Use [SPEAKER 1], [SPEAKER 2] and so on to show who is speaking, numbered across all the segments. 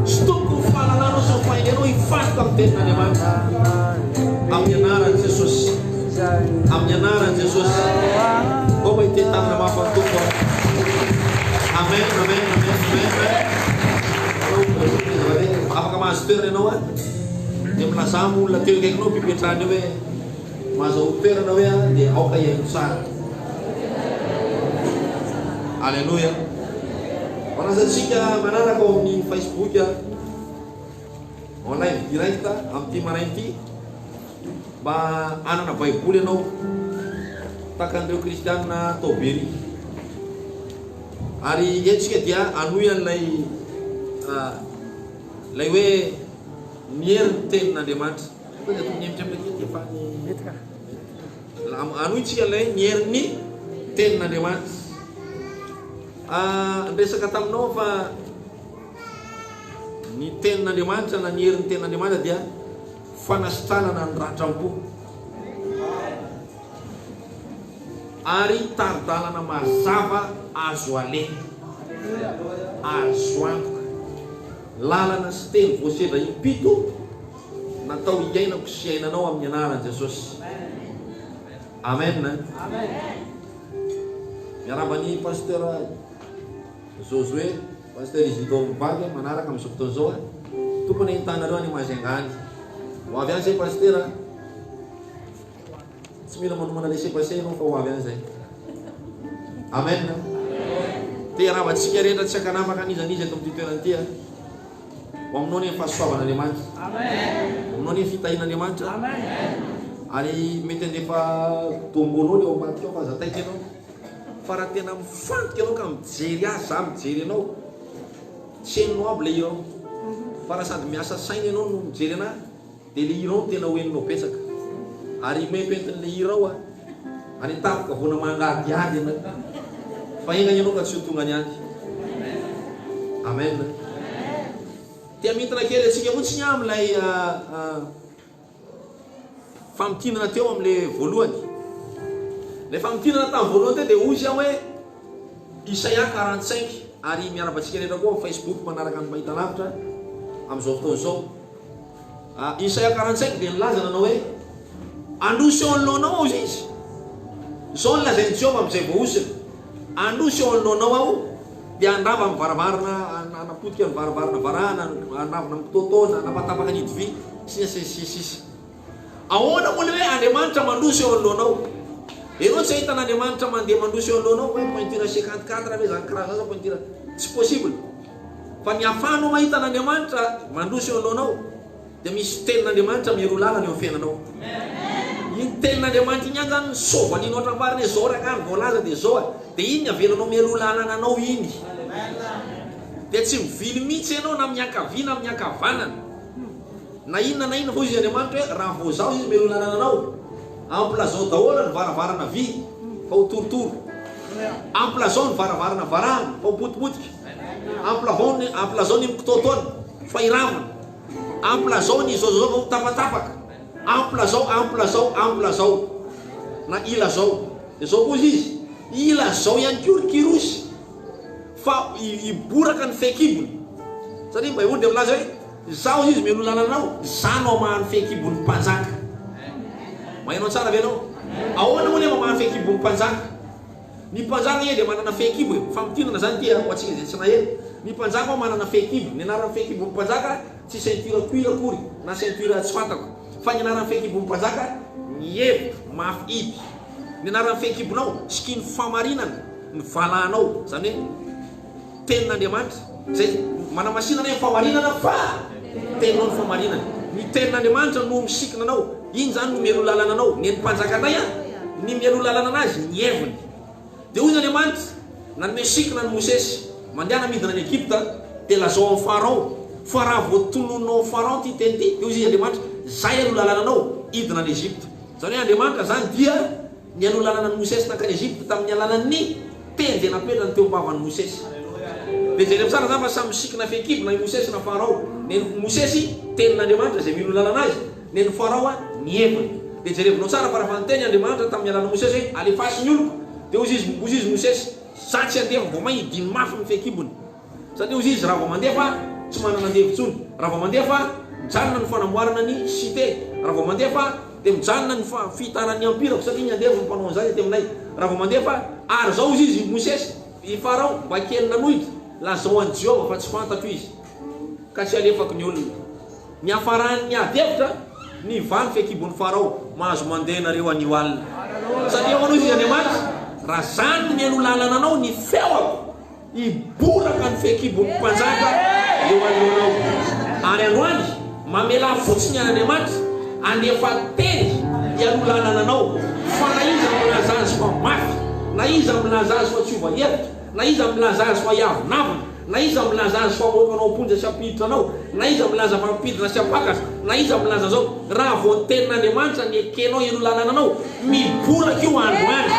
[SPEAKER 1] Stoko fahalalana sy fahainy ianao hifantoka amin'ny tenin'Andriamanitra amin'ny anaran'i Jesosy, amin'ny anaran'i Jesosy. Mbô itentanana mahafantompo. Amen, amen, amen, amen. Afaka mahazo toerana ianao a dia milaza amin'ny olona teo akaikinao mpipetrahany eo hoe mahazo toerana hoe dia aoka iaino tsara. Alleluia. Manasantsika manaraka ao amin'ny Facebook online direct amin'ity marain'ity mba anana baiboly ianao tahaka an'ireo kristianina Toberi. Ary etsika dia anoy an'ilay hoe miery ny tenin'Andriamanitra. Anoyntsika ilay miery ny tenin'Andriamanitra. Resaka taminao fa ny tenin'Andriamanitra na ny herin'ny tenin'Andriamanitra dia fanasitranana ny ratram-po ary taridalana mazava azo aleha, azo antoka, lalana sy teny voaseva impito natao hiainako sy iainanao amin'ny anaran'i Jesosy. Amen. Miarabany pasteur Josué, pasteur Isidore Mbaga manaraka amin'izao fotoana izao tompony hitanareo any Majengany. Ho avy any zay pasteur, tsy mila manomana laissez passer ianao fa ho avy any zay. Amen. Te aravantsika rehetra tsy akanafaka anizanizy eto amin'ity toerana ity ho aminao ny fahasoavan'Andriamanitra. Amen. Aminao ny fitahin'Andriamanitra. Amen. Ary mety andefa domboanao le ao ambadika ao fa zataika ianao. Fa raha tena mifantoka ianao ka mijery azy, za mijery ianao tsy hainao aby le iranao. Fa raha sady miasa saina ianao no mijery anahy dia le iranao tena hoeninao betsaka. Ary mempentin'le irao any tapoka vona mangadiady ianao. Fa aingana ianao ka tsy ho tonga niany. Amen. Tia mitana kely antsika fotsiny amin'ilay famotinana teo amin'le voalohany. Le famotinana tamin'ny voalohany teo dia ozy aho hoe Isaia 45 ary miarabantsika rehetra koa Facebook manaraka ny mahita lavitra amin'izao fotoana izao. Isaia 45 dia nilaza nanao hoe androso eo anoloanao izy. Izao nilazain'i Jehovah amin'izay voahosiny. Androso eo anoloanao aho dia andrava amin'ny varavarana, anapotika ny varavarana varahana, anavina mitotona, anapatapaka ny idivy sisy. Ahoana moa hoe Andriamanitra mandroso eo anoloanao? Ianao tsy ahitan'Andriamanitra mandeha mandroso eo anoloanao hoe pointure 54 ve zany karaha zany pointure. Tsy possible. Fa ny ahafahanao mahita n'Andriamanitra mandroso eo anoloanao dia misy tenin'Andriamanitra miaro lalana eo amin'ny fiainanao. Iny tenin'Andriamanitra iny zany sôvaninao hatrapariny hoe zao raha ny voalaza dia zao dia iny avelanao miaro lalana anao iny. Dia tsy mivily mihitsy ianao na miankavia na miankavanana. Na inona fa izy Andriamanitra hoe raha vao zao izy miaro lalana anao. Amplazao daholo ny varavarana vy fa ho torotoro. Amplazao ny varavarana varahana fa ho potipotika. Amplazao ny mikototona fa hiravana. Amplazao ny zao fa ho tapatapaka. Amplazao na ilazao. Dia zao koa izy ilazao ihany koa ny kirosy fa hiboraka ny fekibony. Satria ny Baiboly dia milaza hoe zao izy miaro lalana anao, zanao mahany fekibony mpanjaka. Mahainao tsara ve anao? Ahoana moa nefa mahany fekibony mpanjaka? Ny mpanjaka izy dia manana fekibo. Famotinana zany ity ho antsika izay tsy naheno. Ny mpanjaka ao manana fekibo. Ny anaran'ny fekibony mpanjaka tsy ceinture cuir akory na ceinture tsy fantako. Fa ny anaran'ny fekibony mpanjaka mievo mafy idy. Ny anaran'ny fekibonao sikiny famarinana ny valahanao. Zany hoe tenin'Andriamanitra zay manamasinana ny famarinana fa teninao ny famarinana. Ny tenin'Andriamanitra no misikina anao. Iny zany no miaro lalana anao. Ny mpanjakanay ny miaro lalana anazy ny heviny. Dia hoy Andriamanitra nanome sikina ny Mosesy mandeha namidina any Egypta dia lazao amin'ny Pharaon. Fa raha vao tononao Pharaon ty teny ty dia hoy izy Andriamanitra zay alo lalana anao idina any Egypta. Zany hoe Andriamanitra zany dia ny alo lalana ny Mosesy nakany Egypta tamin'ny alalan'ny teny dia napetrany teo am-bavan'ny Mosesy. Dia jery amin'izany zany fa samy sikina fekibo na Mosesy na Pharaon. Ny Mosesy tenin'Andriamanitra zay miaro lalana azy, ny Pharaon ny heviny. Dia jerevinao tsara fa raha fanteny Andriamanitra tamin'ny alalan'ny Mosesy hoe alefasy ny oloko. Dia hoy izy Mosesy za tsy andeha vao mahidiny mafy ny fekibony. Satria ozy izy raha vao mandeha fa tsy manana andevitsony, raha vao mandeha fa mijanona ny fanamboarana ny cité, raha vao mandeha fa dia mijanona ny fitaran'ny ampirako satria ny andevy ny mpanao an'izany aty aminay, raha vao mandeha fa ary zao izy Mosesy i Farao mba kely nanohitra lazao an'i Jehovah fa tsy fantatro izy ka tsy alefako ny olona. Ny hafaran'ny adevitra ny vany fekibon'ny Farao mahazo mandeha nareo anio alina satria manao izy Andriamanitra raha zany ny elo lalana anao ny feoko iboraka ny fekibon'ny mpanjaka eo anoloanao. Ary androany mamela fotsiny an'Andriamanitra andefa teny ialo lalana anao fa na iza milaza azy fa mafy, na iza milaza azy fa tsy ova hevitra, na iza milaza azy fa hiavonavina, na iza milaza azy fa mokanao ponja sy apiditra anao, na iza milaza fa apiditra sy apakasa, na iza milaza zao raha vao tenin'Andriamanitra ny ekenao elo lalana anao miboraka io androany,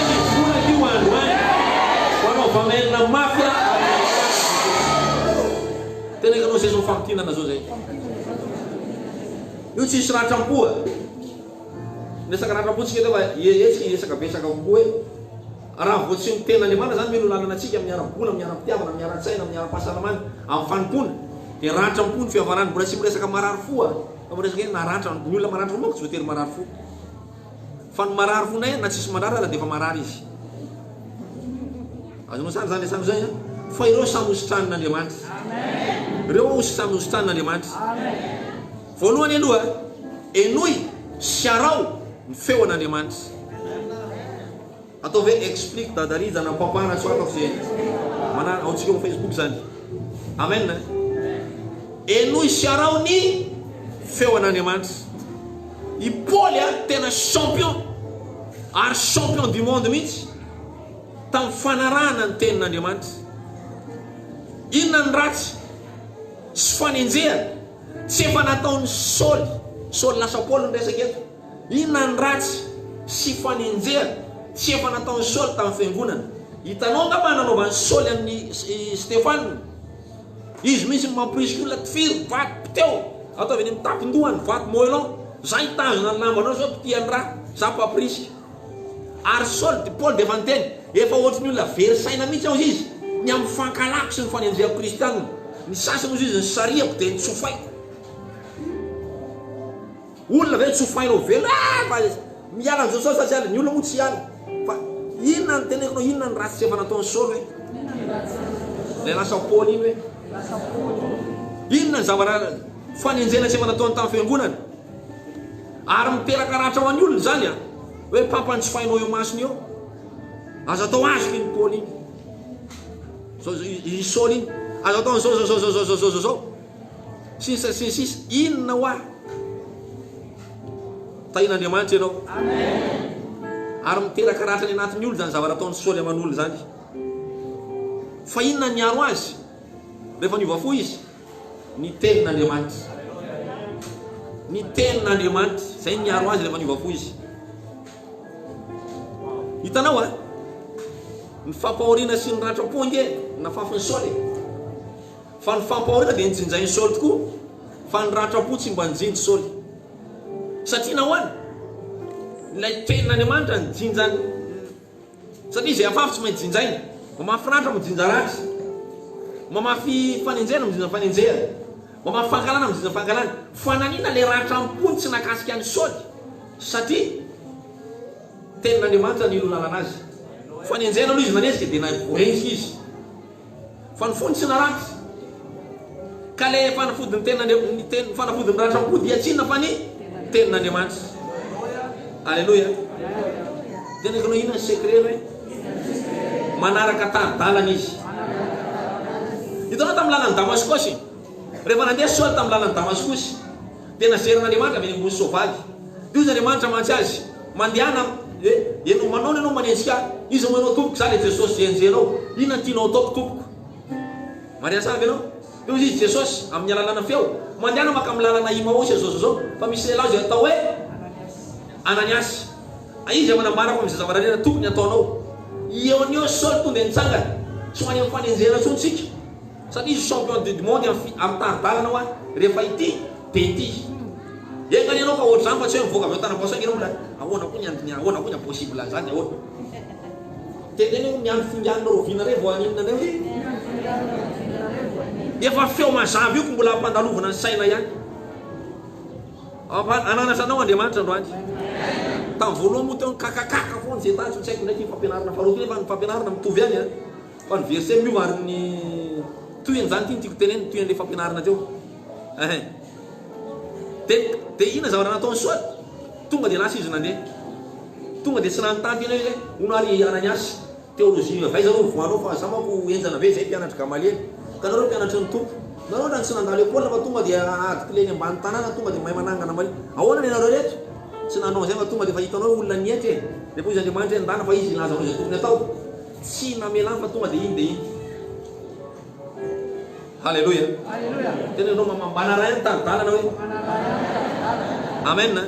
[SPEAKER 1] miboraka io androany fanao vamelina mafia tena kanao zay zao fampitinana zao zay io tsisy ratram-poa nesaka ratram-potsika teo etsika esaka besaka koa hoe raha vao tsy miten'Andriamanitra zany melo lalana atsika miara-bola, miara-pitiavana, miara-tsaina, miara-pahasalamana amin'ny fanimpona dia ratram-po ny fihavanany, mbola tsy miresaka marary fo fa miresaka hoe naratra ny olona marary fo manko tsy voatery marary fo fa ny marary fo nay na tsisy marary ala dia efa marary izy azonao sary zany samy zay fa ireo samy hositran'Andriamanitra, ireo samy hositran'Andriamanitra. Voalohany aloha enoy sy arao ny feo an'Andriamanitra. Ataovy hoe explique dadariza na papana tsoaka fa mana aotsika eo Facebook zany. Amen. Enoy sy arao ny feo an'Andriamanitra. I Paul tena champion ary champion du monde mihitsy tamin'ny fanarahana ny tenin'Andriamanitra. Inona ny ratsy sy fanenjehana tsy efa nataon'ny Saul lasa Paul ny resaka eto. Inona ny ratsy sy fanenjehana tsy efa nataon'ny Saul tamin'ny fiangonana. Hitanao nga mananaovan'ny Saul amin'ny Stefane, izy misy mampirisika olona tifiry vaty piteo ataovy eny amin'ny tapindohany vaty moelon zay tazona ny lambanao zao pitiany raha za mpapirisika. Ary Paul dia efa niteny efa ohatrany olona very saina mihitsy ao izy ny amin'ny fankalako sy ny fanenjehako kristianina. Ny sasany ozy izy ny sariako dia nitsofaiko olona ve tsofainao velo fa miala amin'izao sao satria ny olona moa tsy hiala fa inona ny tenekonao, inona ny ratsy tsy efa nataon'ny Saul hoe lay lasa Paul iny hoe inona ny zavatra fanenjehana tsy efa nataony tamin'ny fiangonana ary miteraka ratra ho an'ny olona zany hoe pampany tsofainao eo masony eo azo atao azoko iny Paul iny i Saul iny azo atao zao sisa inona ho tahin'Andriamanitra ianao ary miteraka ratra ny anatin'ny olo zany zavatra ataon'ny Saul aman'olo zany. Fa inona niaro azy rehefa niova fo izy? Ny tenin'Andriamanitra, ny tenin'Andriamanitra zay niaro azy rehefa niova fo izy. Hitanao ny fampahoriana sy ny ratra-po nge nafafin'ny Saul fa ny fampahoriana dia nijinjain'ny Saul tokoa fa ny ratra-po tsy mba nijinjy Saul satria nahoany ilay tenin'Andriamanitra nijinjany satria izay afafy tsy maintsy jinjaina. Mamafy ratra mijinja ratra, mamafy fanenjehana mijinja fanenjehana, mamafy fankalana mijinja fankalana. Fa nanina ilay ratra-pony tsy nakasika an'i Saul satria tenin'Andriamanitra nilo lalana azy. Fanenjehana aloha izy nanesika dia navorentsika izy fa ny fony tsy naratra ka ilay fanafodin'ny fanafodin'ny ratra-pony dia tsinona fa ny tenin'Andriamanitra. Alleluia. Tena kanao inona secret hoe manaraka tadalana izy. Hitanao tamin'ny lalany Damaskosy rehefa nandeha Saul tamin'ny lalany Damaskosy dia nazerin'Andriamanitra avy ambony soavaly. Dia izy Andriamanitra mantsy azy mandehana enao manao ianao manenjika izy manao tompoko za le Jesosy jenjenao inona tianao ataoko tompoko maria savy ianao. Dia izy Jesosy amin'ny alalana feo mandehana maka amin'ny lalana Imaosy zao fa misy lehilahy zay atao hoe Ananiasy. Izy manambarako amin'izay zavatra rena tokony ataonao. Eo an'io Saul tonga nitsangana tsy hoany amin'ny fanenjehana tsontsika satria izy champion du monde amin'ny taridalana ho rehefa ity dia ity engany ianao ka ohatr'izany fa tsy hoe mivoaka avy eo tana-poasaina ianao mbola ahoana koa ahoana koa ny impossible zany ahoana tena ny miandro finganina roviana re vao aninona ndray efa feo mazava io ko mbola ampandalovana ny saina ihany. Ananasanao Andriamanitra androany. Tamin'ny voalohany moa teo kakakaka foana zay tany tsy haiko ndraiky fampianarana faharoa efa ny fampianarana mitovy ihany a. Fa ny verset mio ary ny toyany zany ty tiako teneny toyan'le fampianarana teo. De ina zavatra nataony soa tonga de lasa izy nandeha. Tonga de tsy nanontany tena izy onaly ananiasy théologie vaiza rô voanao fa za manko enjana ve zay mpianatra Gamaliel ka nareo mpianatra ny tompo nareo na tsy nandalo école fa tonga de adiky leny ambany tanàna tonga de mahay manangana mali ahoana ny nareo reto tsy nanao zay fa tonga de fa hitanao olona nietry de po izy Andriamanitra ndana fa izy ilaza zay tokony atao tsy namelany fa tonga de iny Halleluja tena anao mamambana raha ny tany-dalana hoe amen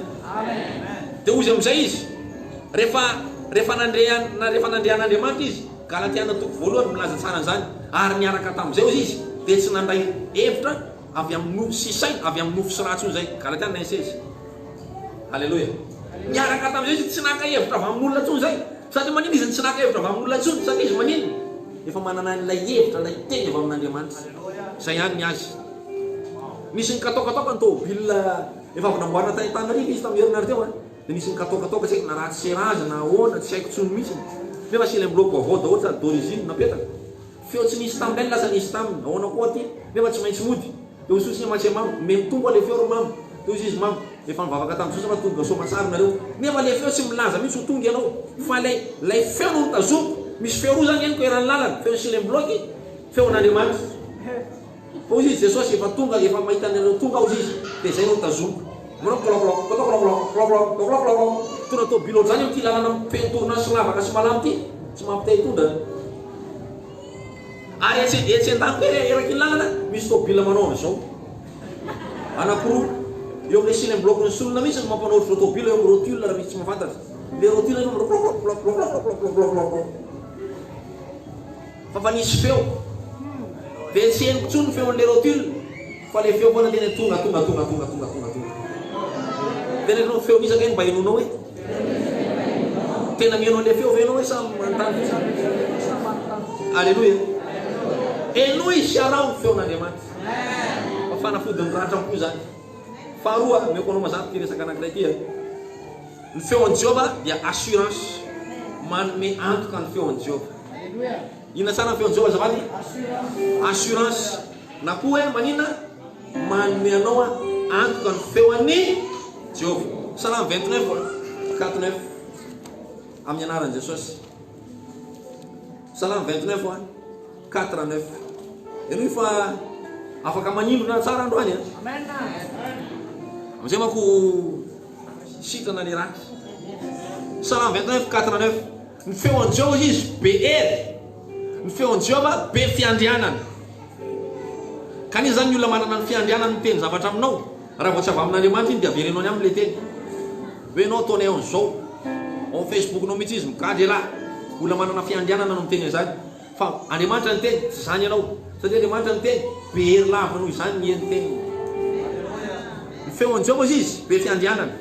[SPEAKER 1] de ozy am'izay izy rehefa nandrehan'Andriamanitra izy Galatiana toko voalohany milaza tsara zany ary niaraka tamin'izay ozy izy de tsy nandray hevitra avy amin'ny nofo sy saina avy amin'ny nofo sy ratsy zay Galatiana 9:16 Halleluja niaraka tamin'izay izy tsy naka hevitra avy amin'olona tsony zay satria manino izy tsy naka hevitra avy amin'olona tsony satria izy manino efa manana an'ilay hevitra lay teny avy amin'Andriamanitra zay ihany ny azy nisy ny katokatoka ny tômôbila efa avy namboarina tany-Tanarivo izy tamin'ny herinareo teo de nisy ny katokatoka tsy haiko na ratsy serazy na ahoana tsy haiko tsony mihitsy nefa sy ilay miloko vaovao daholo sady d'origine napetaka feo tsy nisy taminy lasa nisy taminy ahoana koa ty nefa tsy maintsy mody de ososiny matsy mamy memitombo le feo ro mamy de ozy izy mamy efa mivavaka tamin'ny sosa fa tonga somatsary nareo nefa le feo tsy milaza mihitsy ho tonga ianao fa lay feo no nitazoko misy feo roa zany heniko eran'ny lalana feo sy le bloky feo n'Andriamanitra fa ozy izy Jesosy efa tonga efa mahita nareo tonga ozy izy de zay no tazoko manao tona tômôbila zany amy ty lalana pentorona sy lavaka sy malamy ty tsy mampitay tondra ary etsy an-dany koa eraky ny lalana misy tômôbila manao an'izao anakoroa eo am'le sile bloc ny solona mihitsy ny mampanaotra tômôbila eo amy rotule raha misy tsy mahafantatra le rotule fa nisy feo de tsy henoko tsony feo an'le rotule fa le feo foana tena tonga tena anao feo misy akay mba henonao hoe tena mihenao le feo venao hoe samy manontany Alleluja eno izy sy arao ny feon'Andriamanitra fa fanafodiny ratra koa zany faharoa meko anao mazany ty resaka anankiray ty ny feon'i Jehova dia assurance manome antoka ny feon'i Jehova ina tsara ny feon'i Jehova zavady assurance na koa hoe manina manome anao antoka ny feon'ny Jehova Psalm 29:4-9 amin'ny anaran'i Jesosy Psalm 29:4-9 eno fa afaka manindrona tsara androany amizay manko sitrana le raky Psalm 29:4-9 ny feon'i Jehova izy be hery ny feon'i Jehova be fiandrianana kaniza zany ny olona manana ny fiandrianana ny teny zavatra aminao raha vao tsy avy amin'Andriamanitra iny dia averenao any am'le teny hoe enao ataonay an'izao ao Facebook-nao mihitsy izy mikadry lahy olona manana fiandrianana no miteny zany fa Andriamanitra ny teny tsy zany ianao satria Andriamanitra ny teny be hery lava noho izany ny heny teny ny feon'i Jehova izy be fiandrianana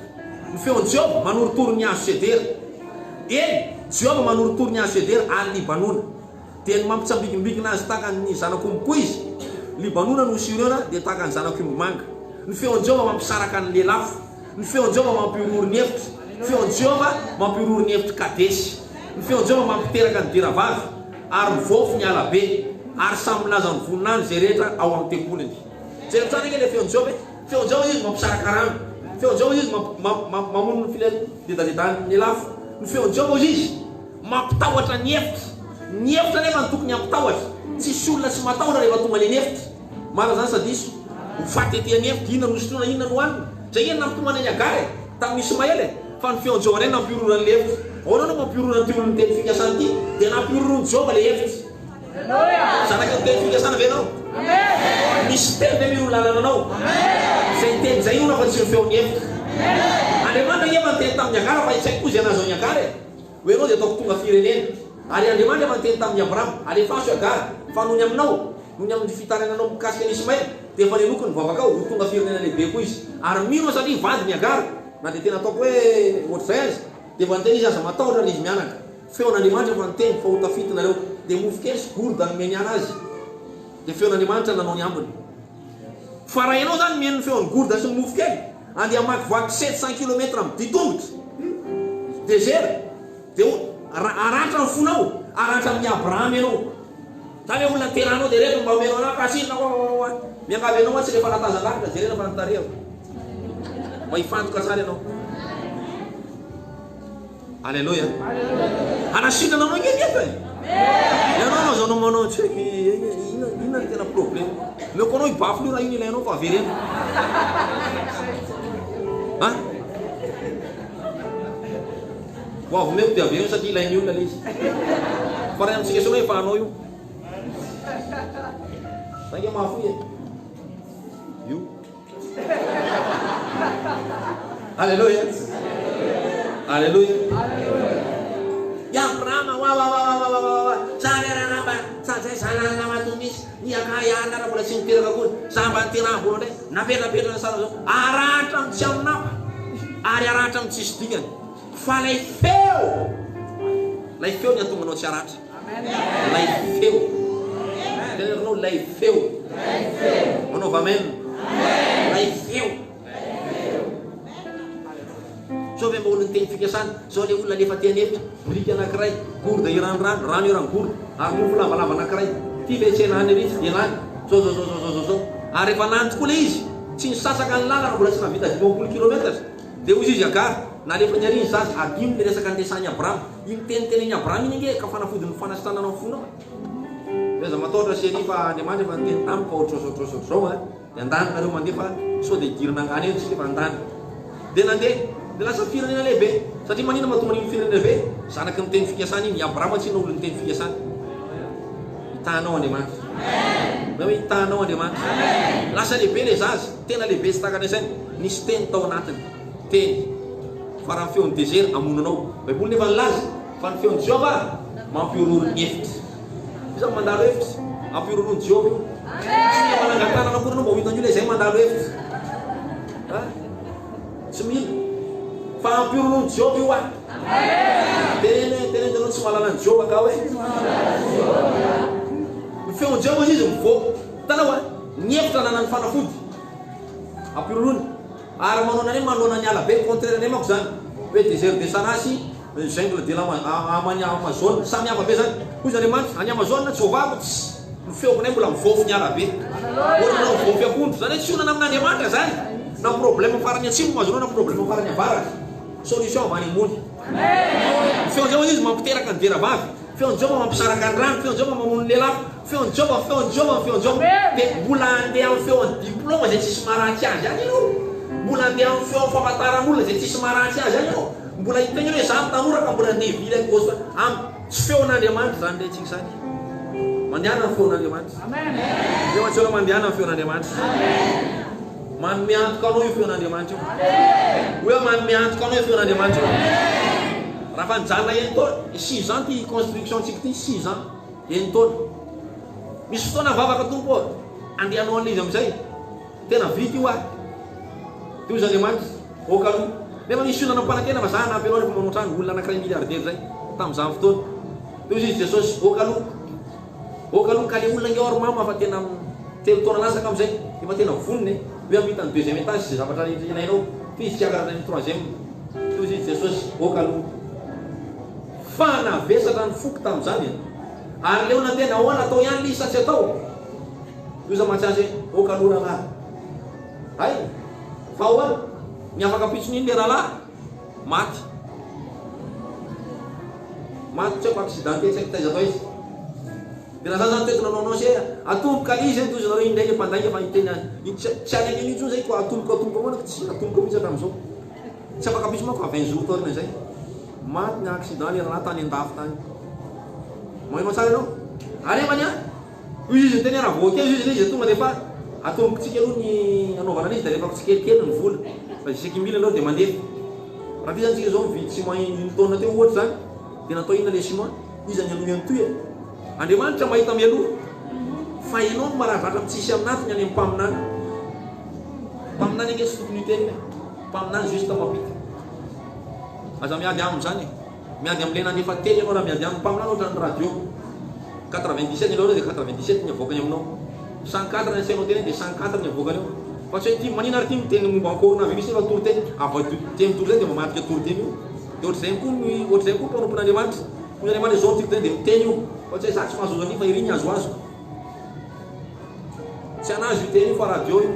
[SPEAKER 1] ny feon'i Jehova manorotoro ny hazo sedera eny Jehova manorotoro ny hazo sedera ary Libanona dia ny mampitsambikimbikina azy tahaka ny zanakombo izy Libanona no sireona dia tahaka ny zanakombo manga ny feon'i Jehova mampisaraka ny lelafo ny feon'i Jehova mampiororo ny hevitra ny feon'i Jehova mampiororo ny hevitra kadesy ny feon'i Jehova mampiteraka ny diravavy ary mivofo ny alabe ary samy milaza ny voninany zay rehetra ao amin'ny tempoliny zay tsara ike le feon'i Jehova feon'i Jehova izy mampisaraka rano feon'i Jehova izy mamono ny filedadedany ny lafo ny feon'i Jehova izy mampitahotra ny hevitra nefa ny tokony hampitahotra tsisy olona tsy matahotra rehefa tonga le hevitra mara zany sady iso hofaty etiany hevitra inona no sotrona inona no hanina zay eny nampitomana ny agary tamin'ny Ismaely fa ny feon'i Jehova reny nampiorora ny le hevitra ahoana no mampiorora ny tolony teny fikasany ty dia nampiororony Jehova le hevitra zanaka ny teny fikasana venao misy teny de miro lalana anao zay teny zay io na fa tsy ny feon'ny hevitra Andriamanitra efa nyteny tamin'ny agara fa tsy haiko koa zay anazy ao ny agary hoe anao dia ataoko tonga firenena ary Andriamanitra efa nyteny tamin'ny Abraham alefaso agary fa nohony aminao nohony amin'ny fitarananao mikasika ny Ismaely dia efa leloko ny vavaka ao ho tonga firenena lehibe koa izy ary mino satria vady ny agary na dia tena ataoko hoe ohatr'izay azy dia efa nyteny izy aza matahotra le izy mianaka feon'Andriamanitra efa nyteny fa ho tafitinareo dia mofo kely sy gourda nomeny ana azy dia feon'Andriamanitra nanao ny ambiny. Fa raha ianao zany mihaino feon'ny gourda sy ny mofo kely, andeha hamakivaky 700 km amin'ny ditongotra désert, dia aratra ny fonao, aratra amin'ny Abraham ianao. Zany hoe olona teranao dia rehefa mba omenao anao kasina miangavy anao tsy rehefa natazanavitra jerena fa nitareo mba hifantoka tsara ianao. Alléluia. Anasinana anao ngenefa ianao zao manao tsy inona ny tena problème meko anao hibafy io raha iny ilainao fa averena ho avy meko dia averena satria ilainy olona le izy fa raha amintsika sonao efa anao io sange mahafoy io. Alléluia. Alléluia. Ya Abraham sana tumis ni akaya na bola sintir ka kun samban tira bone na pera sala aratam chamna ari aratam cistingan falei feu lai feu nya tumono charat lai feu dia no lai feu ono amen lai feu so be mo teny fikasan so le olona lefa tianefitra brika anankiray gourda iran-rano rano iran gourda ary mofo lavalava anankiray ty le tsena any ritsy dia lany so ary rehefa lany tokoa le izy tsy nisasaka ny lalana mbola tsy navita 20 kilometra dia ozy izy akary nalefa ny ariny zazy adimo le resaka andesany Abraham iny teniteneny Abraham iny nge ka fanafodiny fanasitranana ny fonao eza mataotra sery fa Andriamanitra efa niteny tamiko fa ohatr'izao dia andanareo mandefa so dia idirina angany eo tsika fa andany dia nandeha dia lasa firenena lehibe satria manina mahatonga an'iny firenena lehibe zanaky miteny fikasana iny Abraham tsy naolo niteny fikasana hitanao Andriamanitra na hoe hitanao Andriamanitra lasa lehibe le zazy tena lehibe sy takana izany nisy teny tao anatiny teny fa raha ny feon'ny désert amonanao baiboly nefa nilaza fa ny feon'ny Jehova mampiororo ny hevitra iza mandalo hevitra ampiororony Jehova io tsy manangatanana koa anao mba ho hitan'io le izay mandalo hevitra tsy mila fa ampiororony Jehova io teny anao tsy mahalala ny Jehova ka hoe ny feon'ny Jehova izy mivoaka tanao ny hevitra nanany fanafody ampiororony ary manao nane manona ny ala be contraire ne mako zany hoe désert de Sarasy jungle de amany Amazone samy hafa be zany hoy Andriamanitra any Amazone tsy ovako ny feoko nay mbola mivofo ny ala be ora mivofo akondro zany hoe tsy onana amin'Andriamanitra zany na problème farany atsimo mazonao na problème farany avaratra solution avany ambony feon'ny Jehova izy mampiteraka ny dera vavy feon'ny Jehova mampisaraka ny rano feon'ny Jehova mamono ny lehilahy feon'ny Jehova dia mbola andeha amin'ny feon'ny diplôme zay tsisy maharatsy azy any io mbola andeha amin'ny feon'ny famantaran'olona zay tsisy maharatsy azy any io mbola hiteny hoe zany tanora ka mbola andeha vily gosto tsy feon'Andriamanitra zany le tsika zany mandehana amin'ny feon'Andriamanitra eo antsika mandehana amin'ny feon'Andriamanitra manome antoka anao io feon'Andriamanitra io hoe manome antoka anao io feon'Andriamanitra io raha fa nijanona eny taona 6 ans ty construction tsika ty 6 ans eny taona misy fotoana vavaka tompo andehanao an'izy amizay tena vita io ty ozy Andriamanitra okaloha nefa nisy onana mpanantena fa za nampy anao rehefa manao trano olona anankiray milliardaire zay tamin'izany fotoana ty ozy izy Jesosy okaloha ka le olona nge ormama fa tena telo taona lasaka amizay efa tena vonony hoe amitany deuxième étage zay zavatra inainao ty izy tiakarana ny troisième ty ozy izy Jesosy okaloha fa navesatra ny foko tamin'izany ary le olona tena ahoana atao ihany lisa tsy atao ioza matsiazy hoe okaloha rahalahy hay fa ahoana miafaka pitson'iny le rahalahy maty tsy haiko accidenté tsy haiko taiza atao izy dia raha zany toetina anaonao se atomboka le izy any tozy nareo indray le mpandainga fa hiteny tsy any an'iny intsony zay ko atomboka moana tsy atomboka mihitsy hatramin'izao tsy afaka pisy mako 20 jours taorina zay maty ny accident le rahalahy tany an-dafy tany magnano tsara ianao anefany io izy teny raha voake izy izy tonga dia fa atombokontsika aloha ny anaovana an'izy dia rehefa tsikelikely ny vola fa isaky mila aloha dia mandefa raha fizantsika zao mividy ciment iny taona teo ohatry zany dia natao inona le ciment izy any aloha ihany toy Andriamanitra mahita mialoha fa ianao no maravratra mitsisy aminatiny any mpaminany ange tsy tokony hiteny mpaminany juste mampita aza miady aminy zany miady am'le nandefa teny ianao raha miady aminy mpaminany ohatra ny radio 97 ianao dia 97 ny avoakany aminao 104 ny sainao teny dia 104 ny avoakany eo. Fa tsy hoe ty manina ary ty miteny momba akoho na misy fa toroteny teny toroteny dia mamadika toroteny io. Dia ohatr'izay koa mpanompon'Andriamanitra. Hoy Andriamanitra zao ty teny dia miteny io. Fa tsy hoe za tsy mahazo azy fa iriny azo azo. Tsy anazy io teny io fa radio io.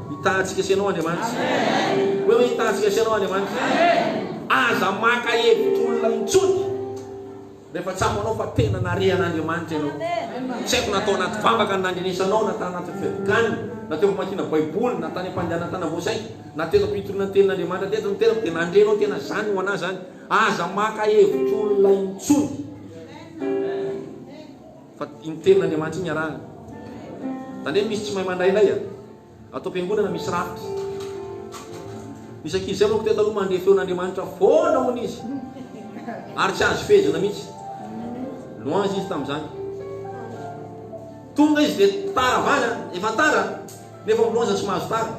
[SPEAKER 1] Hitantsika sianao Andriamanitra. Hoe hitantsika sianao Andriamanitra. Aza maka hevitry olona intsony. Rehefa tsapanao fa tena narehan'Andriamanitra ianao. Tsy haiko natao anaty vavaka ny nandrinisanao, natao anaty fevikany, natao mankina baiboly, natao ampandehanatana voasaina, natao ampitorina ny tenin'Andriamanitra teto ny tena dia nandrenao tena zany ho anazy zany. Aza maka hevitry olona intsony. Fa iny tenin'Andriamanitra iny arahana. Tandreny misy tsy mahay mandraindray atao am-piangonana misy rafitra. Misy ankizy zay manko teto aloha mandre feon'Andriamanitra foana hono izy. Ary tsy azo fehezana mihitsy. Loange izy tamin'izany. Tonga izy dia taravana, efa tara, nefa miloange tsy mahazo tara.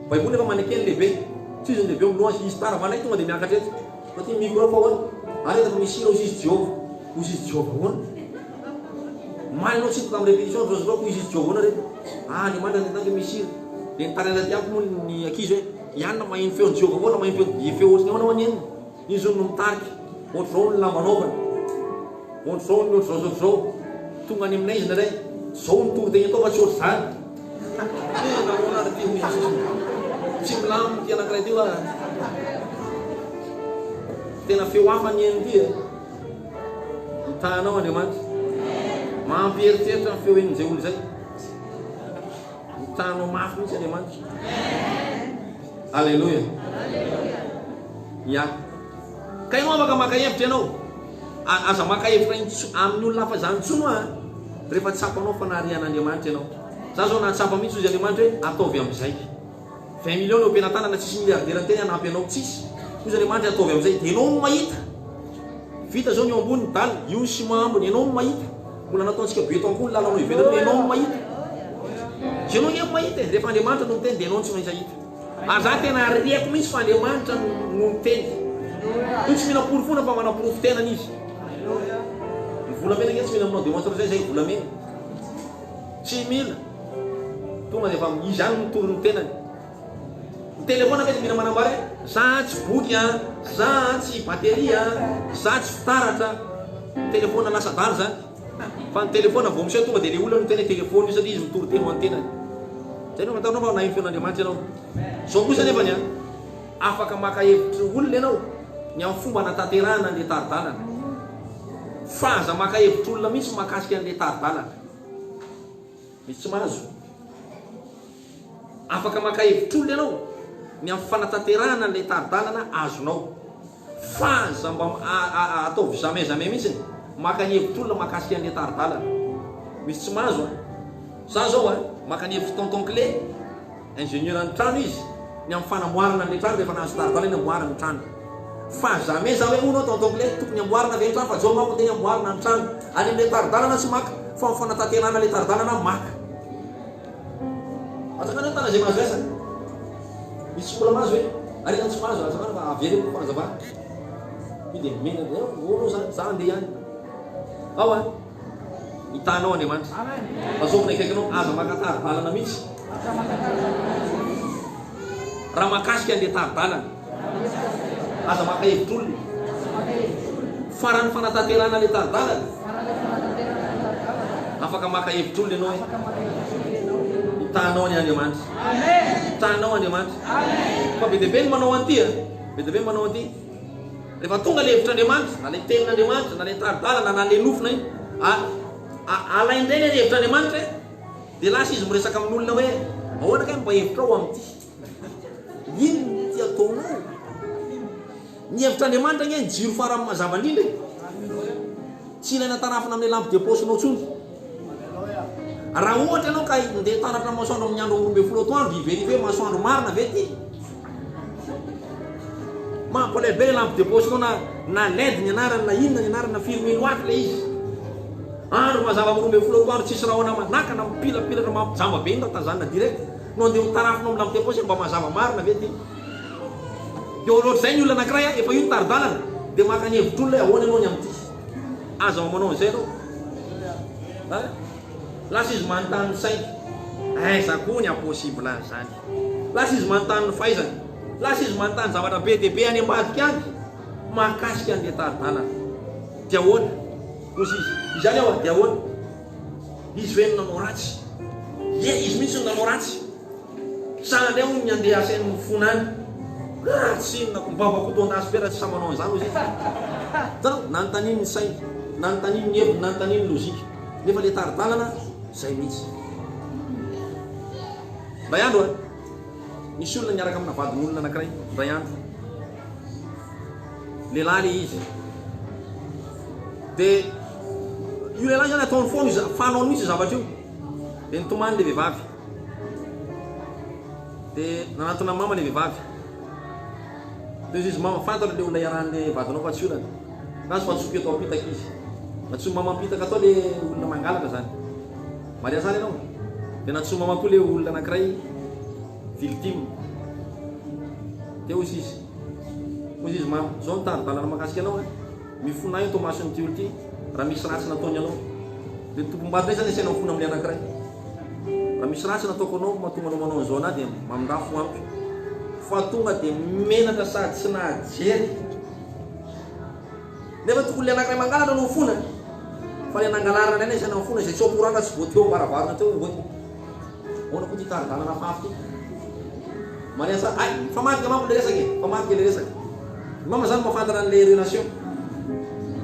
[SPEAKER 1] Baiboly efa manekeny lehibe. Tsy izy lehibe miloange izy taravana tonga dia miakatra eto. Fa ty micro fa hoana. Ary eto fa misy hira izy Jehova. Hozy izy Jehova hoana. Malinao tsy tamin'ny répétition rozy roko izy Jehova hoana reto. Andriamanitra nantange misy hira. Dia nitaraina tiako moa ny ankizy hoe ianona maheno feon'ny Jehova hoana, maheno feo ohatriny hoana hoany enina. Izy zao no mitariky. Ohatr'izao ny lambanaovana. Ohatr'izao ny ohatr'izao. Tonga any aminay izy naray. Zao ny tory-tegna atao fa tsy ohatr'izany. Nahoana ary ty hoy izy. Tsy milamo ty anankiray ty hoa. Tena feo hafa ny eny ty. Hitanao Andriamanitra. Mampieritseritra ny feo en'izay olo zay. Hitanao mafy mihitsy Andriamanitra. Alleluia. Ya. Ka ianao afaka maka hevitra ianao. Aza maka hevitra amin'ny olona hafa zany tsono rehefa tsapanao fa naharihan'Andriamanitra ianao. Za zao nahatsapa mihitsy izy Andriamanitra hoe ataovy amin'izay. 20 millions eo ampiana tanana tsisy milliardaire teny hanampy anao tsisy. Izy Andriamanitra ataovy amin'izay. Dia ianao no mahita. Vita zao ny eo ambony daly, io ny sima ambony, ianao no mahita. Mbola nataontsika beto ankoho lalanao ivelany, ianao no mahita. Ianao no mahita. Rehefa Andriamanitra no miteny dia ianao no tsy maintsy ahita. Ary za tena ariako mihitsy fa Andriamanitra no miteny. Io tsy mila porofona fa manaporofo tenany izy. Ny volamena nge tsy mila aminao démonstration zay volamena. Tsy mila. Tonga dia efa izy ihany mitory ny tenany. Ny telefona mety mila manambara za tsy boky za tsy bateria za tsy fitaratra. Telefona lasa dala zany. Fa ny telefona vao miseho tonga dia le olona no tena telefona io satria izy mitory teny ho any tenany. Zay no matanao fa nahiny feon'Andriamanitra ianao. Zao kosa nefa ny afaka maka hevitry olona ianao ny amin'ny fomba natanterahana an'ilay taridalana. Fa aza maka hevitry olona mihitsy mahakasika an'ilay taridalana. Misy tsy mahazo. Afaka maka hevitry olona ianao ny amin'ny fanatanterahana an'ilay taridalana azonao. Fa aza mba ataovy jamais mihitsy maka hevitry olona mahakasika an'ilay taridalana. Misy tsy mahazo. Za zao maka hevitry tonton clé ingénieur ny trano izy ny amin'ny fanamboarana an'ilay trano rehefa nahazo taridalana iny amboarana ny trano. Fa jamais za hoe unao tonton clé tokony amboarana avy ny trano fa zao manko teny amboarana ny trano. Any amin'ilay taridalana tsy maka fa amin'ny fanatanterahana ilay taridalana maka. Azakana tana zay mahazo asa. Misy mbola mahazo hoe arina tsy mahazo azakana fa averiko fanazavana. Io dia mena olo zany za andeha ihany. Ao hitanao Andriamanitra. Azovina akaikinao aza maka taridalana mihitsy. Raha makasika an'ilay taridalana aza maka hevitry olona. Farany fanatanterahana ilay taridalana afaka maka hevitry olona ianao. Hitanao ny Andriamanitra. Hitanao Andriamanitra. Fa be dia be ny manao an'ity be dia be ny manao an'ity. Rehefa tonga ilay hevitr'Andriamanitra na ilay tenin'Andriamanitra na ilay taridalana na ilay nofina iny alaindray ilay hevitr'Andriamanitra dia lasa izy miresaka amin'olona hoe ahoana kay mba hevitra ao amin'ity. Ino ty ataonao? Ny hevitr'Andriamanitra nge ny jiro farany mazava indrindra. Tsy ilaina tarafina amin'ny lampe de poche-nao tsony. Raha ohatra ianao ka ndeha taratra masoandro amin'ny andro 12 atoandro iverive masoandro marina ve ty? Mampalaibe le lampe de poche-nao na LED ny anarany na inona ny anarany na firy mille watt le izy. Andro mazava 12 atoandro tsisy raha hoana manakana mipilapilatra mampijamba be iny raha tazanina direct. No andeha ho tarafinao amin'ny lampe de poche mba mazava marina ve ty? Dia ohatr'izay ny olona anankiray efa io ny taridalana dia maka ny hevitry olona ahoana ianao ny amin'ity. Aza manao an'izay ianao. lasa izy manontany saina, aiza koa ny impossible zany. Lasa izy manontany fahaizana, lasa izy manontany zavatra be dia be any ambadika any mahakasika an'le taridalana. Dia ahoana ozy izy izany aho dia ahoana izy hoe nanao ratsy, izy mihitsy nanao ratsy, sady ao ny andeha asain'ny mifona any ratsy mbavakotondaspera tsy samanao an'izany ozy izy nanontaniany ny saina, nanontaniany ny heviny, nanontaniany ny lozika, nefa le taridalana zay mihitsy. Ray andro a nisy olona niaraka amina vadin'olona anankiray. Ray andro lehilahy le izy, dia io lehilahy zany ataony foana izy fanaony mihitsy zavatra io, dia nitomany le vehivavy, dia nanatona mama le vehivavy, dia izy mama fantatra le olona iarahan'le vadinao fa tsy olana nazy fa tsoky atao ampitaka izy, natsomy mama ampitaka atao le olona mangalatra zany. Maria sara ianao, dia natsomy mama koa le olona anankiray victime. Dia ozy izy mama zao nitaridalana makasika anao mifona io to mason'ity olo ty raha misy ratsy nataony anao. Dia tompom-bady zany asiana mifona amin'le anankiray, raha misy ratsy nataoko anao mahatonga anao manao an'izao na dia mamindafo ampy, fa tonga dia menaka sady tsy nahajery. Nefa tokony le anankiray mangalatra no mifona, fa le nangalarana any asiana mifona izay tsy akorana tsy voateo ambaravarana teo voaty ona koa ty taridalana fafy ty. Maria sa ay fa matika mama le resaka e, fa matika le resaka. Mama zany mahafantana an'le relation,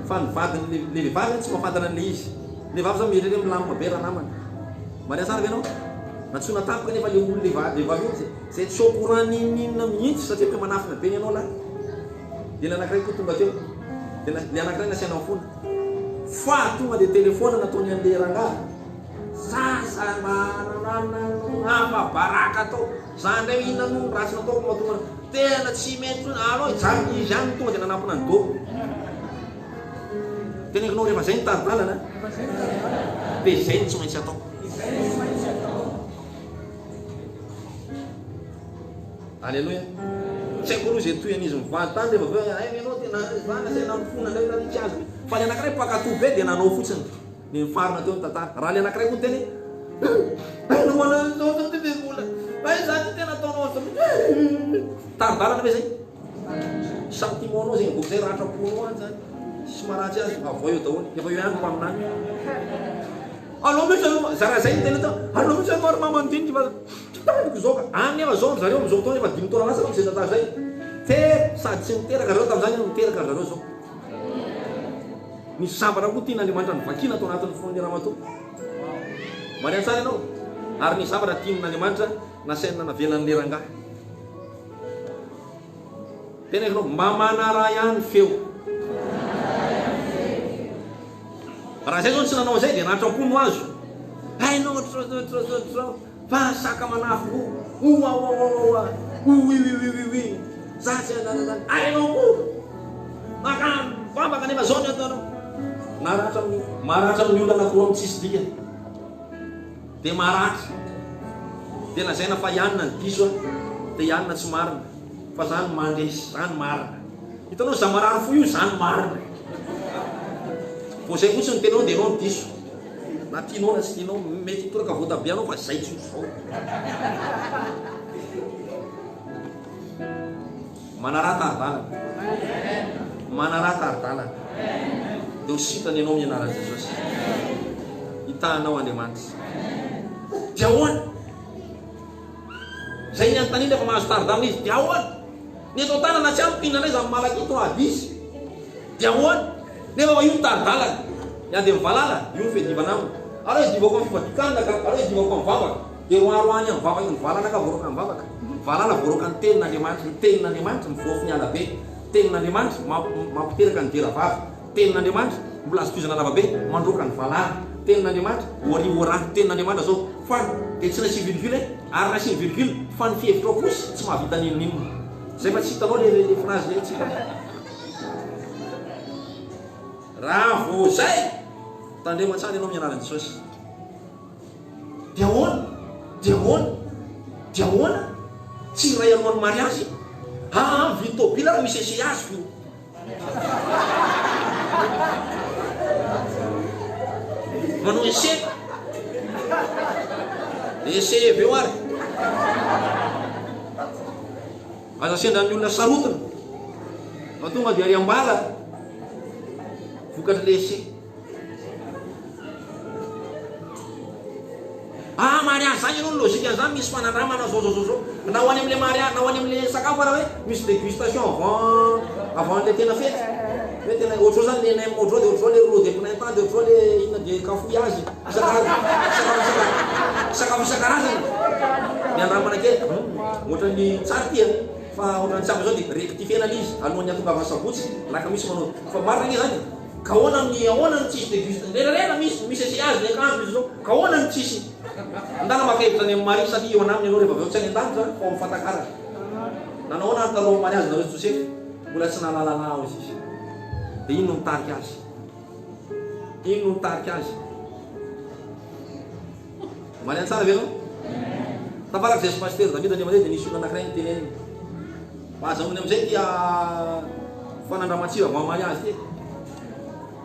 [SPEAKER 1] fa ny vadiny le vehivavy tsy mahafantana an'le izy. Le vavy zany mirery milamina be raha namany. Maria sara venao natsona tampoka nefa le olo le vavy io zay tsy akoranin'inona mihitsy satria hoe manafina be ny anao lahy. Dia le anankiray koa tonga teo, dia le anankiray nasiana mifona, fa tonga dia telefona nataony an'le rangahy, sasa baraka tao zany ndray inona no ratsy nataoko mahatonga tena tsy mety alô izy ihany tonga dia nanampina ny doko. Tenekinao rehefa zay ny taridalana dia zay ny tsy maintsy atao. Alleloia. Tsy haiko aloha izay toyan'izy mivady tany rehefa aveo ianao tena zany asaina mifona ndray raha tsy azy, fa le anankiray pakatoa be dia nanao fotsiny ny mifarina teo ny tantara. Raha le anankiray koa teny zany tena ataonao taridalana ve zay sentimentanao zay boky zay rahatraponao any zany sy maharatsy azy avao eo daholo efa eo ihany ko aminany. Allo mihitsy zara zay tena tao allo mihitsy maro mamandiniky fa tiko zao ka any nefa zao zareo am'izao fotoana efa 5 taona lasa zay tantara zay te sady tsy miteraka zareo tamin'izany miteraka zareo zao. Misy sabatra koa tian'Andriamanitra ny vakina atao anatin'ny fon'ny Ramatoa. Maria tsara ianao ary ny sabatra tian'Andriamanitra nasaina navelan'le rangahy. Tena ianao mba manara ihany feo. Raha zay zao tsy nanao zay dia natrapono azo. Hainao fa saka manafo oui zatsy hainao koa makano fambaka nefa zao ny ataonao. Maratra amin'ny olona anankiroa amin'ny tsisy dikany dia maratra, dia lazaina fa ianona ny diso dia ianona tsy marina, fa zany mandresy zany marina. Hitanao za marary fo io zany marina, vo zay fotsiny tenao dia anao ny diso na tianao na tsy tianao mety toraka voatabianao fa zay tsy zao. Manara taridalana, manara taridalana dia ho sitany ianao amin'ny anaran'i Jesosy, hitahanao Andriamanitra. Dia ahoana zay ny anontany rehefa mahazo taridalana izy, dia ahoana ny atao tanana tsy ampina anay za malaky to adisy, dia ahoana nefa io ny taridalana iady amin'ny valala io ny fedivana aminy. Alô izy divako amin'ny fivadikanina ka alô izy divako amin'ny vavaka dia roaroany amin'ny vavaka ny valana ka voaroka amin'ny vavaka. Valala voaroka ny tenin'Andriamanitra, ny tenin'Andriamanitra mivoafy ny alabe, tenin'Andriamanitra mampiteraka ny dera vavy, tenin'Andriamanitra mbola azo toizana lavabe mandroka ny valala, tenin'Andriamanitra orivo raha, tenin'Andriamanitra zao fa dia tsy nasy virgule ary nasy virgule fa ny fihevitra ao fosy tsy mahavita ninon'inona. Zay fa tsy hitanao le phrase zay tsy hitako. Raha vo zay tandrema tsara ianao amin'ny anaran'i Jesosy. Dia ahoana? Dia ahoana? Dia ahoana? Tsy ray anohan'ny mariazy. Vitobila raha misy ese azy fio. Manao ese dia sevy eo ary aza sendra ny olona sarotana fa tonga dia ariam-bala vokatra lese mariage zany ianao logika zany misy fanandramana zao na ho any am'le mariage na ho any am'le sakafo raha hoe misy dégustation avant le tena fety hoe tena ohatro zany le nem ohatro de ohatro le ro de printemps de ohatro le inona de cafouillage sakafo isan-karazany ny andramana kely ohatrany tsara tia fa ohatrany tsapa zao de rectifiena izy alohan'ny atongava sabotsy laka misy manao fa marina gne zany ka ahoana ny tsisy dégustation rerarera misy essayage le akanjo izy zao ka ahoana ny tsisy ndana makahevitra ny mari satria eo anaminy anao rehefa aveo tsy any an-dano zany fa mifantakara nanao na taloha mariage nareo Joseph mbola tsy nahalalana ao izy de ino mitariky azy mariany tsara ve anao tafaraka zay pasteur David Andriamantsika de nisy olona anankiray niteneniny mazamony am'izay dia fanandramatsiro avant mariage ty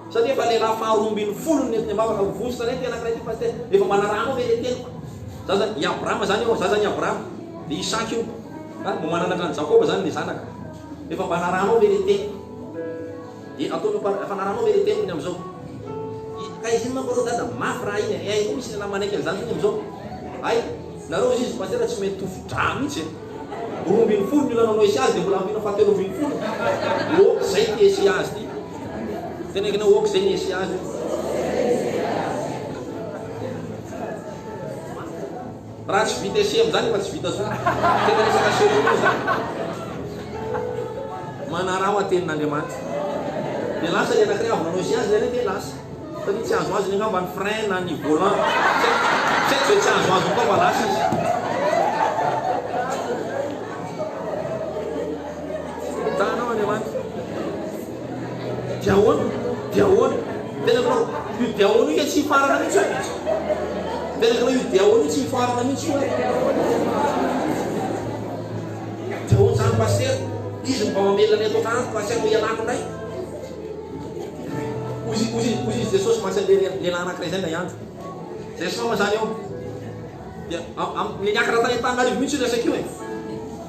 [SPEAKER 1] satria efa lehilahy faharoambin'ny folo netiny ambavaka vozy tany ty anankiray ty pasteur efa manarano ve le teniko za zany i Abrahama zany io za zany Abrahama de Isaac io mo mananatra ny Jacob zany le zanaka efa manarano ve le teniko de ataony efa narano ve le tenikony am'izao ka izy iny manko dada mafy raha iny ay ko misy nalahy manaiky zany iny am'izao ay nareo izy pasteur tsy mety tofo-dra mihitsy roambin'ny folo ny olona nanao essayage de mbola ampina fahatelo roambin'ny folo oka zay ty essayage ty tenekina oka zay ny essayage raha tsy vita SM zany fa tsy vita so tena resaka cérémonie zany manarao atenin'Andriamanitra de lasa le anankiray avy nanao essayage zany de lasa satria tsy azo azy ny angamba ny frein na ny volant tsy hoe tsy azo azo koa fa lasa izy tanao Andriamanitra diahoana tena kanao io diahoana io tsy farana mihitsy tena kanao io diahoana io tsy farana mihitsy hoe diahoana zany pasteur izy mba mamelona ny atao tanto fa asiako ianako ndray ozy Jesosy masy lehilahy anankiray zay na iandro zay soma zany eo dia le niakatra tany Antananarivo mihitsy io resak'io e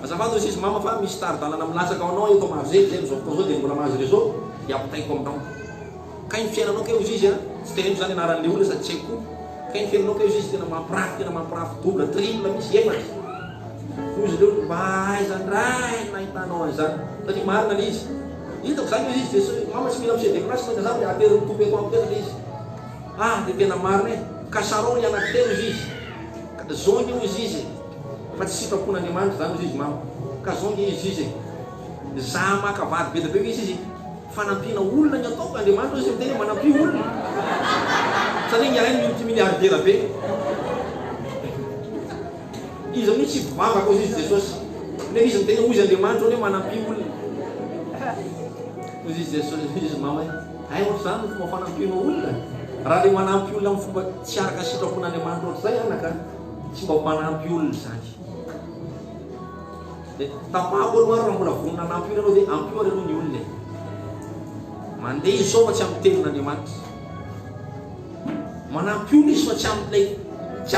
[SPEAKER 1] azafady ozy izy mama fa misy tari-dalana milatsaka ao anao eto mahazo zay zay mizao fotoana zao de mbola mahazo réseau de ampitaiko aminao ka iny fiainanao ke ozy izy a tsy teneniko zany anaran'le olona sady tsy haiko ka iny fiainanao ke ozy izy tena mampirafy double triple misy efatra ozy leo mba aizandray nahitanao an'izany satria marina le izy hitako zany ozy izy Jesosy mama tsy mila michef de classe fa zany de ateriny tompo eto amin'ny tena le izy de tena marina e kasarao ny anankitelo izy izy zongy ozy izy fa tsy sitrapon'Andriamanitra zany ozy izy mama ka zongy izy izy za makavady be da be izy izy fanampiana olona ny ataoko Andriamanitra izy miteny manampi olona satria ny arainy multimilliardaire be izy amin'io tsy vavaka ozy izy Jesosy nefa izy miteny ozy Andriamanitra hoe manampi olona ozy izy Jesosy izy mama ay ohatry zany fomba fanampiana olona raha le manampy olona amin'ny fomba tsy araka sitrapon'Andriamanitra ohatry zay anaka tsy mba manampy olona zany de tapahako aloha raha mbola vonona nampy olona anao de ampio ary aloha ny olona mandeha izy sao fa tsy amin'ny tenin'Andriamanitra manampy olona izy fa tsy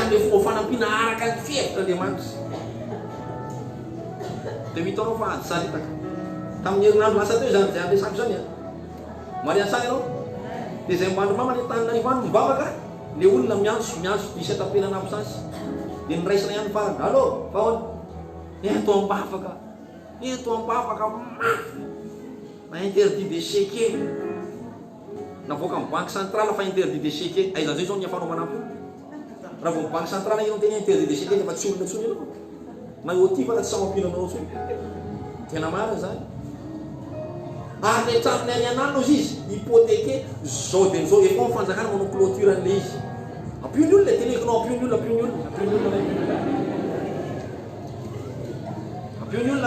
[SPEAKER 1] amin'le fomba fanampiana araka ny fihevitr'Andriamanitra de mitanao fa ady saritaka tamin'ny herinandro lasa teo zany zay amresako zany mariany sany anao de zay mbandro mama ny Antananarivo any mivavaka le olona miantso isy atapelana amsasy de niraisana ihany farany allo fahoana eto ambavaka mafy na interdit de chèque navoaka amin'ny banque centrale fa interdit de chèque aizany zay zao ny afanao manampy raha vo banque centrale io tena interdit de chèque fa tsy olona tsony anao na io ty fa tsy samampinanao tsony tena marina zany ary le tranony any anano izy hypothéqué zao de zao efa mifanjakana manao clôture an'le izy ampio ny olona telekinao ampio ny olona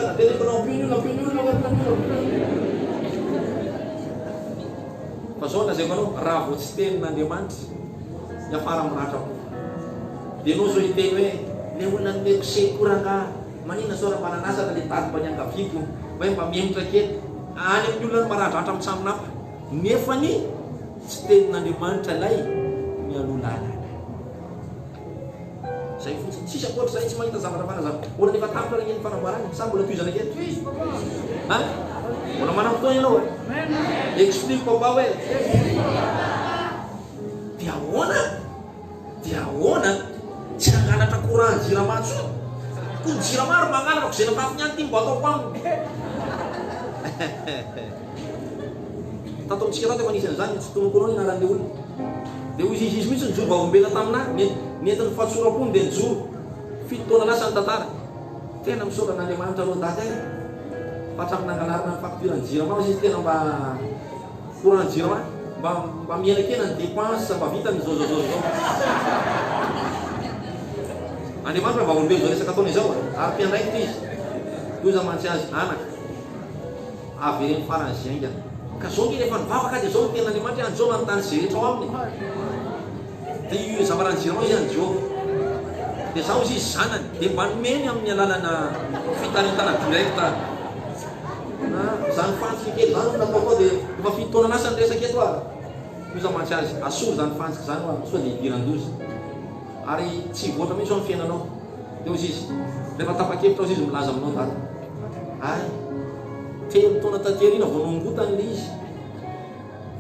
[SPEAKER 1] ka telekinao ampio ny olona fa zao lazaiko anao raha vo tsy tenin'Andriamanitra niafara miratra ko de anao zao hiteny hoe le olona nomeko sekoranga manina zao raha mananasana le tady mba niangaviko hoe mba miainitra kely any amin'ny olona maradratra mitsaminapa nefa ny tsy tenin'Andriamanitra lay mialolalana zay fotsiny tsisy akoatra zay tsy mahita zavatra fanazava. Mbola nefa tapitra regny fanamboarana sa mbola toizana kely? Ha? Mbola manam-potoana ianao explique papa hoe dia ahoana tsy hangalatra courant jirama tsoa. Ko jirama ro mangalatra ko zay nafafy niany ty mbo ataoko aminy. Tataontsika tato efa anisany zany tsy tonokonao ny anaran'le olona. Dia hoy izy mihitsy nijoro vaombela taminahy nentin'ny fahatsorapony dia nijoro 7 taona lasa ny tantara. Tena misaorana Andriamanitra aloha daty ay fa hatramin'ny nangalarina ny facture ny jirama izy tena mba courant jirama mba miaina kena ny dépense mba vita ny zao. Andriamanitra vaombelo zao resaka ataony izao ary mpiandraikitra izy loza mantsy azy anaka avy reny farany zinga. Ka zao nge rehefa nivavaka dia zao ny tena Andriamanitra anjao nanontany zay rehetra ao aminy. Dia io zava-rano jirama izy any Jehova. Dia zaho izy zanany dia mba nomeny amin'ny alalana fitarintana direkta. Zany fantsika kely zany nataoko dia efa 7 taona lasa ny resaka eto loza mantsy azy asolo zany fantsika zany sao dia idiran-dozy ary tsy voatra mihitsy ao amin'ny fiainanao. Dia hozy izy rehefa tapa-kevitra ao izy milaza aminao daty. Ay 3 taona taterina vao nongotany le izy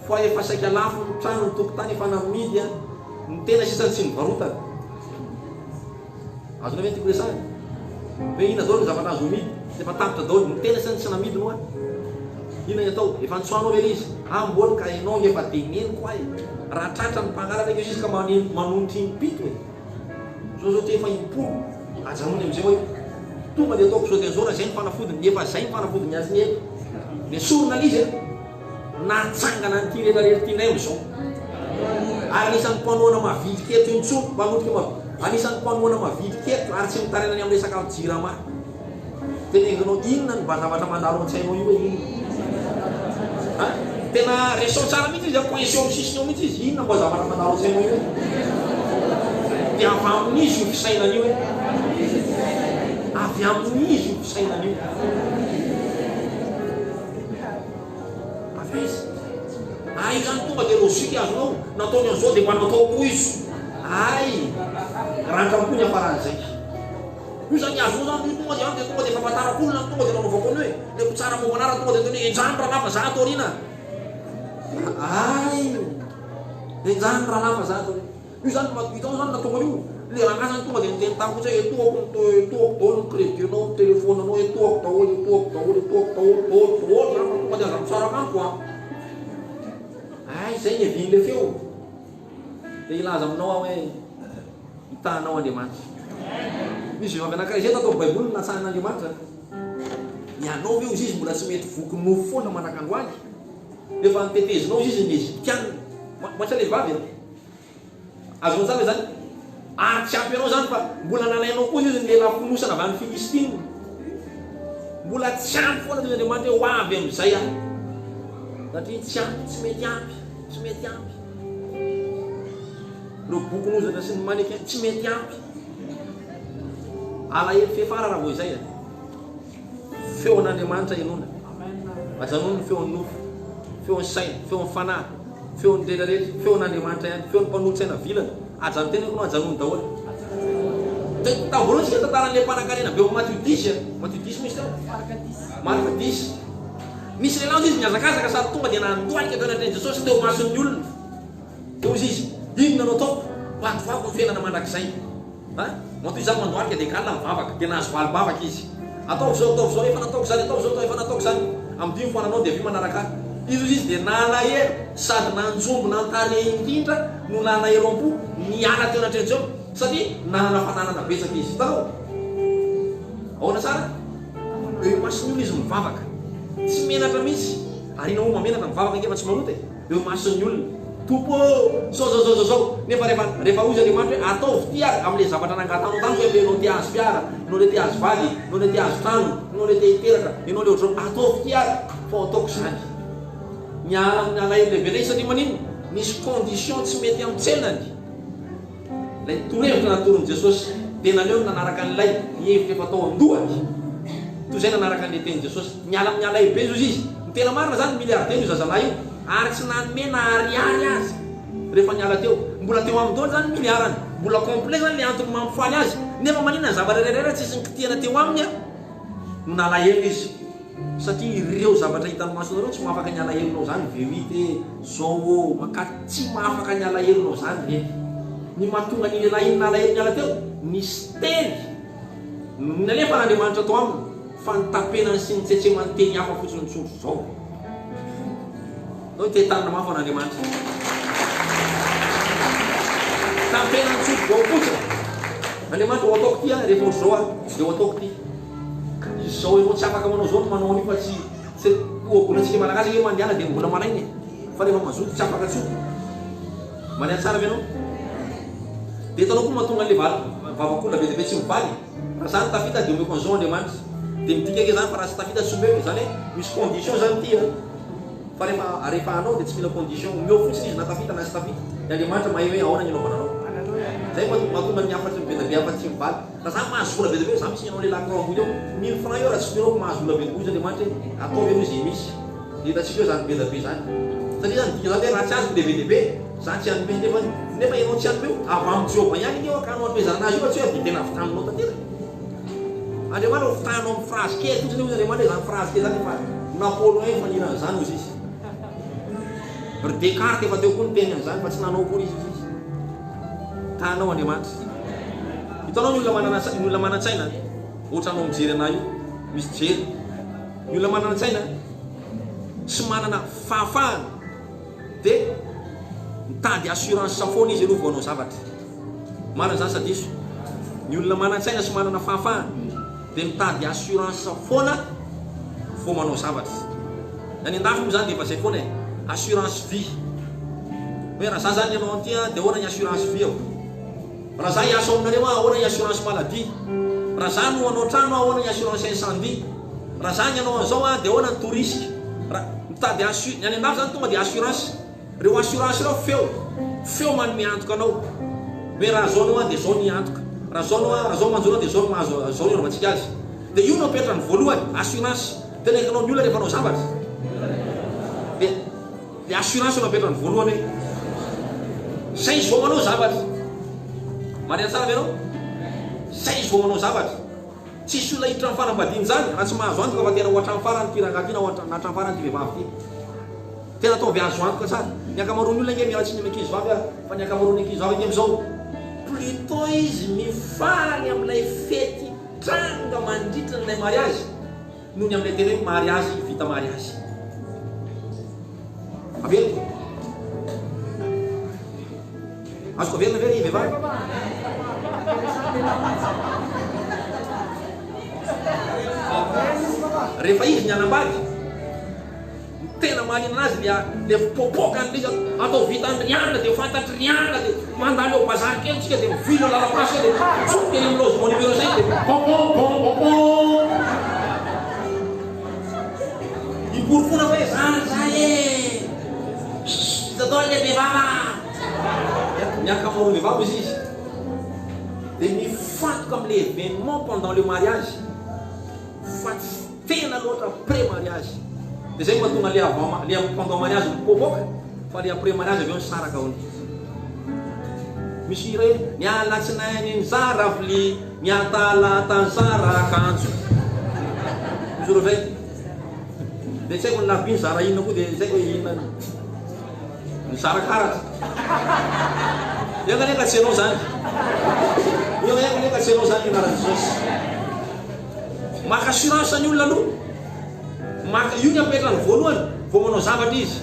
[SPEAKER 1] fa efa saika lafo ny trano ny tokotany efa namidy ny tena sisany tsy nivarotana. Azona ve tiako resahany hoe ina daholo ny zavatra azo midy efa tapitra daholo ny tena sisany tsy namidy moa. Ina ny atao efa nitsoanao ve izy mbola ka ianao efa teneniko ay raha tratra ny mpangalatra izy ka manonotry impito zao ty efa impolo ajanony amizay hoe tonga dia ataoko zao dia zao raha zay ny fanafodiny efa zay ny fanafodiny azy ny eko. Dia sorona l'izy natsangana nyty rehetrarehetra tianay amizao ary anisan'ny mpanoana mavidy keto intso mpanotrika anisan'ny mpanoana mavidy keto ary tsy mitarenany amin'ny resaka jirama. Tenenginao inona ny mba zavatra mandalo an-tsainao io hoe inona tena resao tsara mihitsy izy coincé amin'ny sisiny ao mihitsy izy inona mba zavatra mandalo an-tsainao io dia avy amin'izy io fisainan'io avy amin'izy io fisainan'io avy ay zany tonga dia lôzika azonao nataony an'izao dia mba nataoko izy ay randrampony afaran'izay io zany azonao zany tonga dia tonga dia fahafantarako olona tonga dia nanaovako ny hoe le tsara mombanara tonga dia tony enjany raha lafa za ato arina ay enjany raha lafa za ato io zany hitanao zany natonga io le raha zany tonga dia miteny tamiko zay etoako daholo ny crédinao ny telefonanao etoako daholo zany tonga dia aza mitsaraka amiko ay zay ny eviny le feo dia ilaza aminao aho hoe hitanao Andriamanitra. Misy vavy anankiray zay tatao baiboly natsahan'Andriamanitra ianao ve izy mbola tsy mety voky nofo foana manakandroany efa nitetezinao izy ny Eziptianina matsy le vavy azonao zany zany ary tsy ampy anao zany fa mbola nalainao koa izy ny lehilahy fonosana avy any Filistiny mbola tsy ampy foana izy Andriamanitra ho avy amin'izay satria tsy ampy tsy mety ampy no bokonozana sy ny maneka tsy mety ampy alahelo fefara raha vo izay feon'Andriamanitra enona ajanony feon'ny nofo feon'ny saina feon'ny fanahy feon'ny rehetrarehetra feon'Andriamanitra ihany feon'ny mpanontsaina vilana ajano tena koa no ajanony daholo tavoalohany sika tantaran'le mpanankarena be Matthieu 10 misy tao marika 10 misy lehilahy izy miazakazaka sady tonga dia nandoalika teo anatin'i Jesosy teo mason'ny olona teo izy inona no ataoko vatovako ny fiainana mandrakizay matoy zany mandoalika dia kalina mivavaka dia nahazo valibavaka izy ataoko zao efa nataoko zany ataoko zao efa nataoko zany amin'ny foananao dia vi manaraka izy dia nalahelo sady nanjombo nantare indrindra no nalahelo ampo niala teo anatin'i Jesosy satria nanana fananana betsaka izy hitanao ahoana tsara eo mason'ny olona izy mivavaka tsy menatra mihitsy ary inao mamenatra mivavaka ngefa tsy manota eo mason'ny olona topo zao nefa rehefa ozy Andriamanitra hoe ataovy ty ary amin'le zavatra nangatanao tany hoe enao ty azo fiara enao le ty azo valy enao le ty azo trano enao le ty hiteraka enao le ohatrao ataovy ty ary fa ataoko zany miala amin'ny alahelo lehibe lay satria manino misy condition tsy mety amin'ny tsenany lay torohevitra natoron'i Jesosy dia naleo nanaraka an'ilay hevitra efa atao andohany toy izay nanaraka an'le tenin'i Jesosy miala amin'ny alahelo be izy ny tena marina zany miliardaire io zazalahy io ary tsy nanome na ariary azy rehefa niala teo mbola teo amin'ny daholo zany miliarany mbola complet zany le antony mampifaly azy nefa manina zavatra rerera tsisy nikitiana teo aminy a nalahelo izy satria ireo zavatra hitany masonareo tsy mahafaka ny alahelonao zany vérité zao maka tsy mahafaka ny alahelonao zany le ny mahatonga ny lehilahy iny nalahelo ny ala teo nisy teny nalefa n'Andriamanitra atao aminy fa nitapenany sy nitsetsemany teny hafa fotsiny nitsondro zao no tetanina mafy n'Andriamanitra tapenany nitsondro zao fotsiny Andriamanitra ho ataoko ty a rehefa ohatry zao a de ho ataoko ty izao ianao tsy afaka manao zao no manao an'io fa tsy oabolantsika malagasy hoe mandiana de mbola manainy fa rehefa mazoto tsy afaka tsoto mandeha tsara ve anao de hitanao koa mahatonga an'le vavakola be tsy mivaly raha zany tafita de omeko an'izao Andriamanitra de midika ke zany fa raha tsy tafita tsy omeko zany hoe misy condition zany ty a fa rehefa anao de tsy mila condition omeo fotsiny izy na tafita na tsy tafita de Andriamanitra mahay hoe ahoana ny anaovananao zay mahatonga ny afatsy be da be afatsy mivaly raha zany mahazo vola be da be za misy anao lehilahy cramboly eo 1000 francs eo raha tsy omenao mahazo vola be izy Andriamanitra atao ve izy misy de hitantsika eo zany be da be zany satria zany dika zany hoe raha tsy azo be be za tsy anome nefa ianao tsy anome avy amin'ny Jéhovah ihany iny eo ka anao amezananazy io fa tsy hoe tena vitananao tantera Andriamanitra vitanao amin'ny phrase kely fotsiny io Andriamanitra zany phrase kely zany fa Napoléon fa nina zany ozy izy Descartes efa teo koa ny teny an'izany fa tsy nanao koa izy tanao Andriamanitra hitanao ny olona manan-tsaina ohatra anao mijery anahy io misy jery ny olona manan-tsaina tsy manana fahafahana de mitady assurance foana izy aloha vao anao zavatra marina zany sady iso ny olona manan-tsaina sy manana fahafahana de mitady assurance foana vao manao zavatra any andafy zany de efa zay foana assurance vie hoe raha za zany ianao anty de ahoana ny assurance vie ao raha za hiasa aminareo ahoana ny assurance maladie raha za no anao trano ahoana ny assurance incendie raha za ny anao an'izao de ahoana ny tourisque raha mitady ny any andafy zany tonga de assurance reo assurance reo feo manome antoka anao hoe raha zao anao de zao ny antoka raha zao manjora de zao mahazo zao ny anaovantsika azy de io no apetrany voalohany assurance tena hitanao ny olona rehefa anao zavatra de le assurance no apetrany voalohany hoe zay izy vao manao zavatra marina tsara ve anao zay izy vao manao zavatra tsisy olona hiditra amin'ny fanambadiany zany raha tsy mahazo antoka fa tena ho hatrany farany ty rangaty na hatrany farany ty vehivavy ty tena ataovy azo antoka tsara ny akamaroany olona nge miaratsy ny ankizy vavy fa ny akamaroany ankizy vavy nge am'izao plutôt izy mifaly amin'ilay fety tranga mandritra n'ilay mariage noho ny amin'ilay tena hoe mariage vita mariage averiko azoko averina very vehivavy rehefa izy ny anambady tena mahalina anazy le popoka an'izy atao vita andriana de fantatry riana de mandalo eo bazary kely tsika de mivilo lalamasika de tsoky eny am'lozy mon numéro 5 de bon iporofona fa hoe zany zay izy atao le vehivava miakamaroa vehivavy izy izy de mifantoka am'le événement pendant le mariage fa tsy tena loatra après mariage de zay mahatonga le pendant mariage mipopoka fa le après mariage avy eo ny saraka ao misy re nialatsinainy ny zaravily niatalatan zara akanjo misy ro zay de tsy haiko ny labiny zara inona koa de tsy haiko hoe inona ny zarakaratra ianganeka tsy anao zany ianganeka tsy anao zany anarany Jesosy maka assurance ny olona aloha maka io ny apetrany voalohany vao manao zavatra izy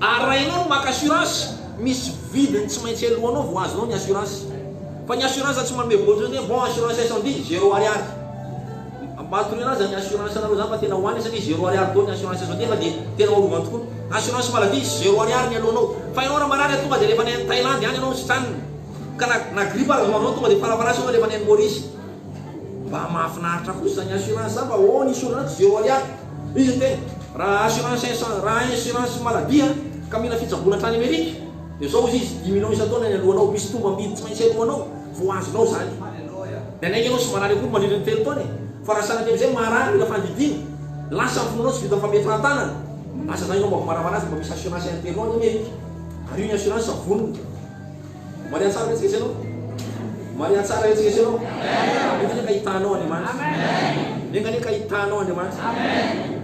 [SPEAKER 1] ary raha ianao no maka assurance misy vidiny tsy maintsy alohanao vao azonao ny assurance fa ny assurance tsy manome voalohany hoe bon assurance incendie 0 ariary mahatorina azy ny assurance anareo zany fa tena hoany satria 0 ariary dao ny assurance incendie fa de tena orovany tokoa assurance maladie 0 ariary ny alohanao fa ianao raha marary tonga de rehefa ny Thaïlande any ianao sy tranony ka na grippe azy manao tonga de farafarasy anao rehefa ny Maurice mba mahafinaritra kosa zany assurance zany fa o nisy olona anaty 0 ariary izy tena raha assurance maladie ka mila fitsaboana trany Amerika de zao izy 10 millions isan-taona ny alohanao misy tombam-bidy tsy maintsy alohanao vao azonao zany de anaiky ianao sy marary koa mandrindry ny telo taona fa raha sanatry am'izay marary mila fandidina lasa ny fonanao tsy vita fametrahantana asa zany ianao mba maravara azy mba misy assurance interne any Amerika ary io ny assurance vonona Maria tsara retsika ianao. Maria tsara retsika ianao. Engany ka hitanao Andriamanitra. Engany ka hitanao Andriamanitra.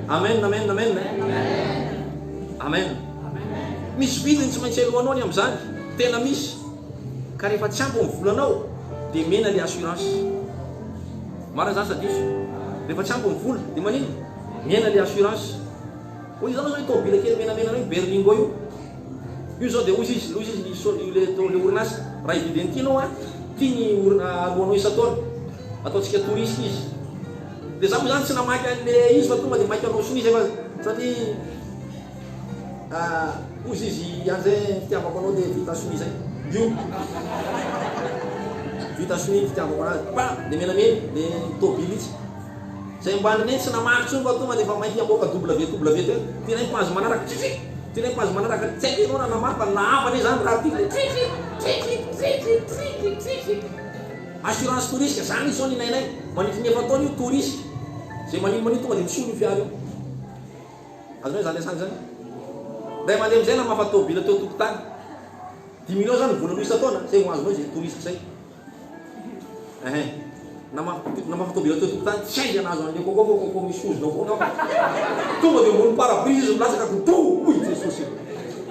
[SPEAKER 1] Amen, amen, amen. Amen. Misy vidiny tsy maintsy alohanao ny amin'izany. Tena misy. Ka rehefa tsy ampy ny volanao dia mena le assurance. Marina zany sady izy. Rehefa tsy ampy ny vola dia manino? Mena le assurance. Hoy izao zao tômôbila kely menamena reny berlingo io. Io zao dia hozy izy le orinasa raha ividiny tianao a tia ny alohanao isan-taona ataontsika touriste izy. Dia za moa zany tsy namaky an'le izy fa tonga dia maika anao soa izy efa satria hozy izy an'izay fitiavako anao dia vita soa zay. Io vita soa fitiavako anazy pa dia menamena le tômôbila izy. Zay mbaniny tsy namaky tsony fa tonga dia efa mainky aboaka W teo. Tianay pazy manaraka tianay pazy manaraka tsy haiko ianao na namaky fa nahavany zany raha tika assurance touriste zany izy zao ny nainay manify nefa taona io touriste zay manino tonga dia misolo io fiara io. Azonao zany asany zany ray mandeha amizay na mahafa tômôbila teo tokotany 10 millions zany volanao isan-taona zay ho azonao zay touriste zay. Na mahafa tômôbila teo tokotany tsy aiza anazy an'le kôkô misy ozonao foana tonga dia ambony parabrise izy milatsaka koto oy Jesosy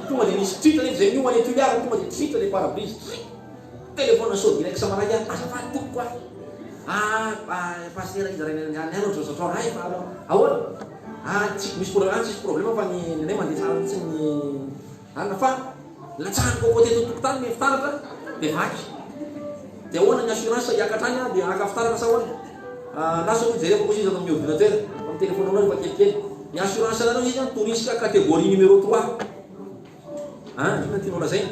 [SPEAKER 1] tonga dia misy tritra nefa zay miomany tuliara tonga dia tritra le parabrise telefona saudi direct samaraky azafady toko pasteur izy rainao zozotrao ay ahoana tsy misy problème fa ny nay mandeha tsara mihitsy ny anna fa latsahany kôkô teto tokotany me fitaratra dia vaky dia ahoana ny assurance hiakatrany dia aka fitaratra sa ahoana lasa hoe jereko koa izy atao amin'ny ordinateur amin'ny téléphone anao rehefa kelikely ny assurance anao izy touriste catégorie numéro 3 ina tianao lazay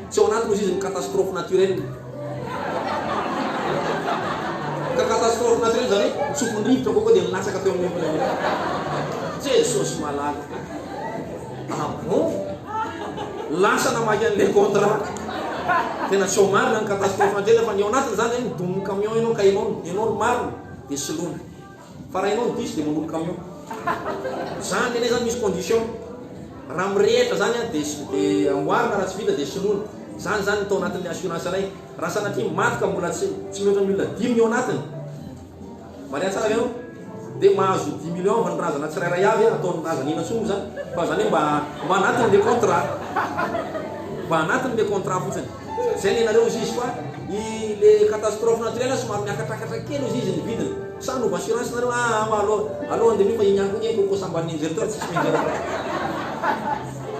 [SPEAKER 1] tsy ao anaty moa izy ny catastrophe naturelle ka catastrophe naturelle zany hoe misofon-rivotra kokoa dia milatsaka teo amin'ny Jesosy malala bon lasa namaky an'le contrat tena tsy ao marina ny catastrophe naturelle fa ny ao anatiny zany midomono camion ianao ka ianao marina dia solona fa raha ianao ny diso dia manolo camion zany anay zany misy condition raha mirehitra zany dia amboarina raha tsy vita dia solona zany tao anatin'le assurance anay raha sanatria matyka mbola tsy mihoatra ny olona 10 millions anatiny maria tsara ianao dia mahazo 10 millions fa ny razana tsirairay avy ataon'ny razana ina tsomo zany fa zany hoe mba anatin'le contrat fotsiny zay ny nareo izy izy fa le catastrophe naturelle somary miakatrakatra kely izy izy ny vidiny sa nova assurance nareo aloha andeha fa inyany koa koko samban'ny injecteur tsisy minjera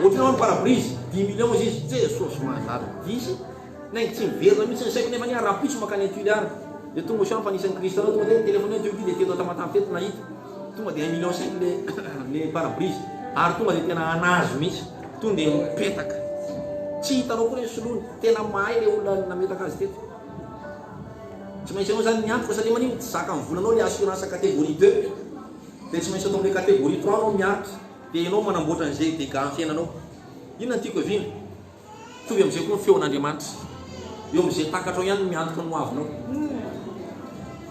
[SPEAKER 1] ohatranao ny parabrise 10 millions izy izy Jesosy mahazary disy naingy tsy miverina mihitsy ny saiko nefa ny rapitso makany tuliara dia tonga osan'ny fa nisan'ny Kristo anao tonga dia téléphone teo dia teto tamatamy teto nahita tonga dia 1,5 million le parabrise ary tonga dia tena anazy mihitsy tonga dia mipetaka tsy hitanao koa le solony tena mahay le olona nametaka azy teto tsy maintsy anao zany miantoka satria manino tsy zaka mivolanao le assurance catégorie 2 dia tsy maintsy atao am'le catégorie 3 anao miaritra dia ianao manamboatra an'izay dégâts amin'ny fiainanao. Inona ny tiako avina tovy am'izay koa ny feon'Andriamanitra eo am'izay takatrao ihany miantoka ny hoavinao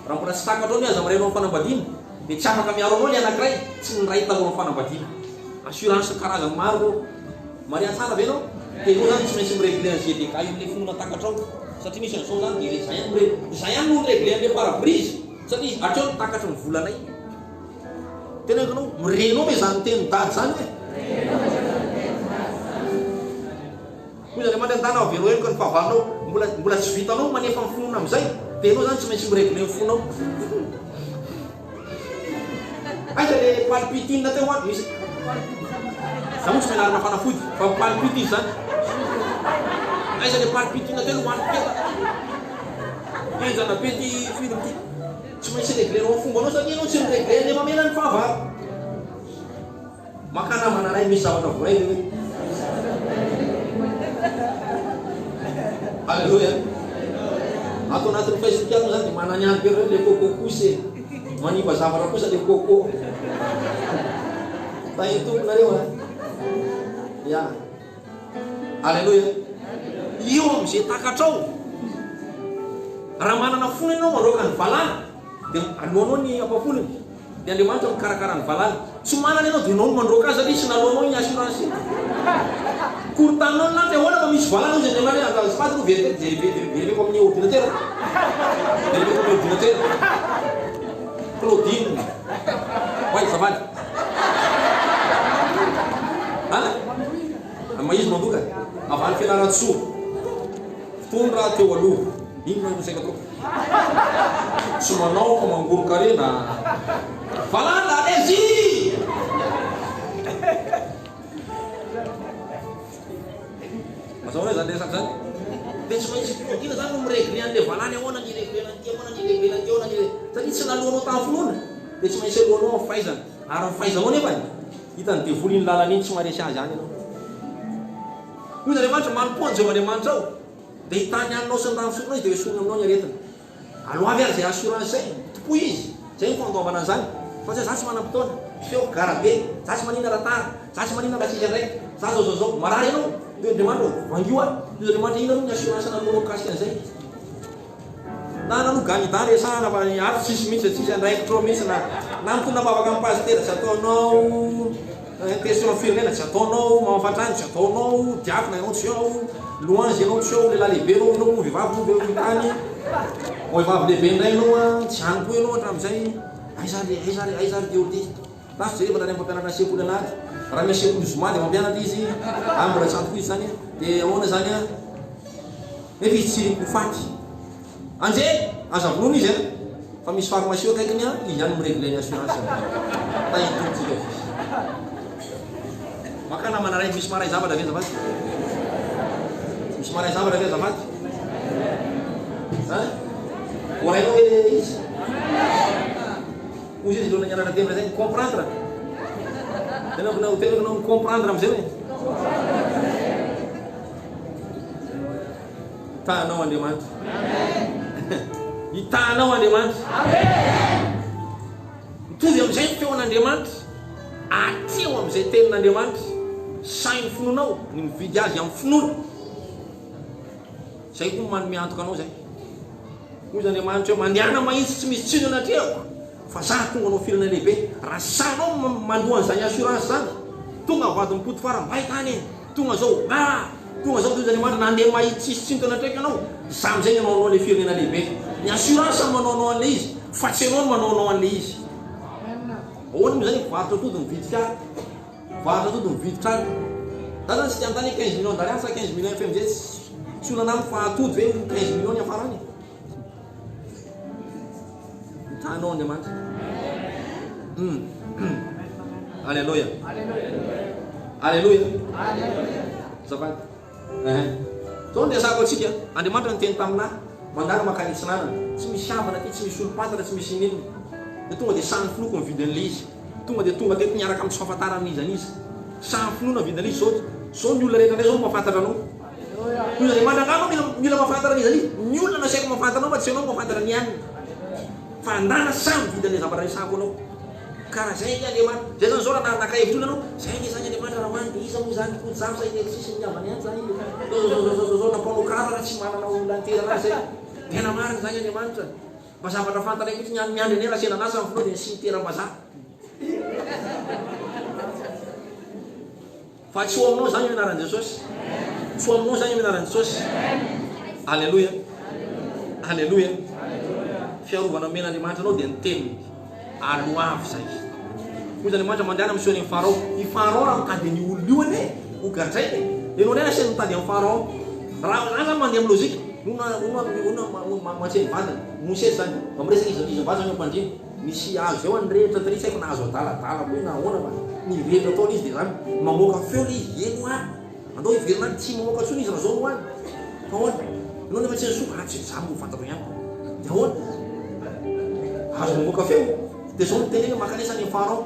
[SPEAKER 1] raha mbola tsy takatrao ny aza marainao fanambadiana dia tsy afaka miaro anao le anankiray tsy ny ray taloha fanambadiana assurance karazany maro maria tsara ve anao dia ianao zany tsy maintsy miréglé an'izay dégâts io am'le fonona takatrao satria misy an'izao zany dia zay ihany no réglé an'le parabrise satria hatreo ny takatra ny volanay tena hitanao mirenao me zany teny dady zany hoe zany mandeha an-tany avy enao ka ny fahavalonao mbola tsy vitanao manefa ny fonona am'izay dia ianao zany tsy maintsy miréglé ny fonao aiza le palpitine teo a misy za moa tsy mianarana fanafody fa palpitine zany aiza le palpitine teo loany peta enjana be ty film ty tsy maintsy réglénao ny fombanao satria ianao tsy miréglé le mamena ny fahavalo makana manaray misy zavatra voray le hoe alleluia ato anatin'ny facebook ato zany dia manany ampy reo le coco kousy manimba zavatra kosa le coco tahitokonareo ya alleluia io am'izay takatrao raha manana fona ianao mandroaka ny valana dia alohanao ny ampafolony dia Andriamanitra mikarakara ny valana tsy manana ianao dia ianao no mandroaka azy satria sy nalohanao ny assurance kurtanao na dia ahoana misy valana izy Andriamanitra azafady no vérifié amin'ny ordinateur vérifié amin'ny ordinateur Claudine ouais azafady maizy mandoka avany fianarantsoa fotony raha teo aloha ino no saika tao tsy manao fa mangoroka rena valana allez-y mazao zany resaky zany dia tsy maintsy ina zany no miregle an'le valany ahoana ny reglenanty ahoana ny reglenanty ahoana ny satria tsy nalohanao tamin'ny finoana dia tsy maintsy alohanao amin'ny fahaizana ary amin'ny fahaizanao nefa hitany devoly iny lalana iny tsy maresy azy any ianao io Andriamanitra manompoany zay Andriamanitra ao dia hitany aninao sy ny rano fisotronao izy dia hoesorony aminao ny aretina aloavy ary zay assurance zay topo izy zay ny fandoavana zany fa zay za tsy manam-potoana feo garabe za tsy manina ratara za tsy manina rasisy andraiky za zao marary ianao dia Andriamanitra vangio a io Andriamanitra ina aloha ny assurance nalohanao kasika an'izay na nano ganidany resahana fa ary tsisy mihitsy tsisy andraikitro mihitsy na mitondra bavaka amin'ny pastera tsy ataonao question firenena tsy ataonao mamafatrany tsy ataonao diakona ianao tsy ao louange ianao tsy ao lehilahy lehibe anao ianao vehivavy no vehivavy vehivavy lehibe indray ianao tsy hany koa ianao hatramin'izay aizary deoty lasy zay rehefa tany mampianatra sekoly anazy raha misy sekoly zoma dia mampianatra izy ambola tsanto izy zany dia ahoana zany a nefa izy tsy hofaty anje azavonoana izy fa misy pharmacie akaikiny a izy any miregle ny assurance tahidotsika makana manaray misy maray zavatra ve zavaty misy maray zavatra ve zavaty voarainao hoe izy ozy izy loana nianatra tena zay comprendre tenao comprendre am'izay hoe tanao Andriamanitra hitanao Andriamanitra mitovy am'izay ny feon'Andriamanitra ateo am'izay tenin'Andriamanitra sainy finonao ny mividy azy amin'ny finoana zay koa manome antoka anao zay ozy Andriamanitra hoe mandeana mahitsy tsy misy tsino anatreako fa za tonga anao firana lehibe raha sanao mandohan'izany assurance zany tonga vady mipoty fara mbay tany tonga zao tonga zao ozy Andriamanitra nandeha mahitsy tsisy tsino tanatraiky anao za am'izay ny anaonao le firenena lehibe ny assurance manaonao an'le izy fa tsy anao no manaonao an'le izy ahoana moa zany varotra tody mividy fiara varotra tody mividy trano za zany tsy tiantany 15 millions d'ariary sa 15 millions fa am'izay tsy olana aminy fa atody ve 15 millions ny afarany hitanao Andriamanitra alleluia alleluia zafady zao ndesako atsika Andriamanitra niteny taminahy mandala makany tsinanana tsy misy havana ty tsy misy olo-patana tsy misy inenina dia tonga dia samy finoko mividy an'le izy tonga dia tonga teto miaraka amin'ny tsy fahafantaran'izy an'izy samy finoana vidy an'le izy zao ny olona rehetra ndray zao mahafantatra anao izy Andriamanitra angano mila mahafantara an'izy an'izy ny olona nasaiko mahafantara anao fa tsy anao mahafantara ny aniny fa andana samy vidy an'le zavatra resako anao karaha zay ny Andriamanitra zay zany zao raha naka-hevitra olona anao zay ny zany Andriamanitra raha hoany iza moa zany kody zamy zay tsisy miavany any zany zao nampanao kara raha tsy manana olona nitera zay tena marina zany Andriamanitra mba zavatra fantana kotsy miandry ane raha senanasa amin'ny finoa dia sy nitera-bazaha fa tsy ho aminao zany io anaran'i Jesosy tsy ho aminao zany io anaran'i Jesosy alleluia alleluia fiarovana men'Andriamanitra anao dia ny teniny aloavy zay ozy Andriamanitra mandehana miseho ny Farao i Farao raha mitady ny olona io ane ho gadraiky ianao ndray asiany mitady amin'ny Farao raha zany mandeha amin'ny lozika matseny vadiny Mosesy zany miresaka izy vady zany ampandrimo misy azo eo any rehetra tary tsy haiko nahazo adaladala hoe nahoana fa ny rehetra ataony izy dia zany mamoaka feo le izy eno any andao hiverina any tsy mamoaka tsony izy raha zao no any fa ahoana ianao nefa tsy nysoka tsy za mo fantaro ihany dia ahoana azo mamoaka feo dia zao nitenena makanesany Farao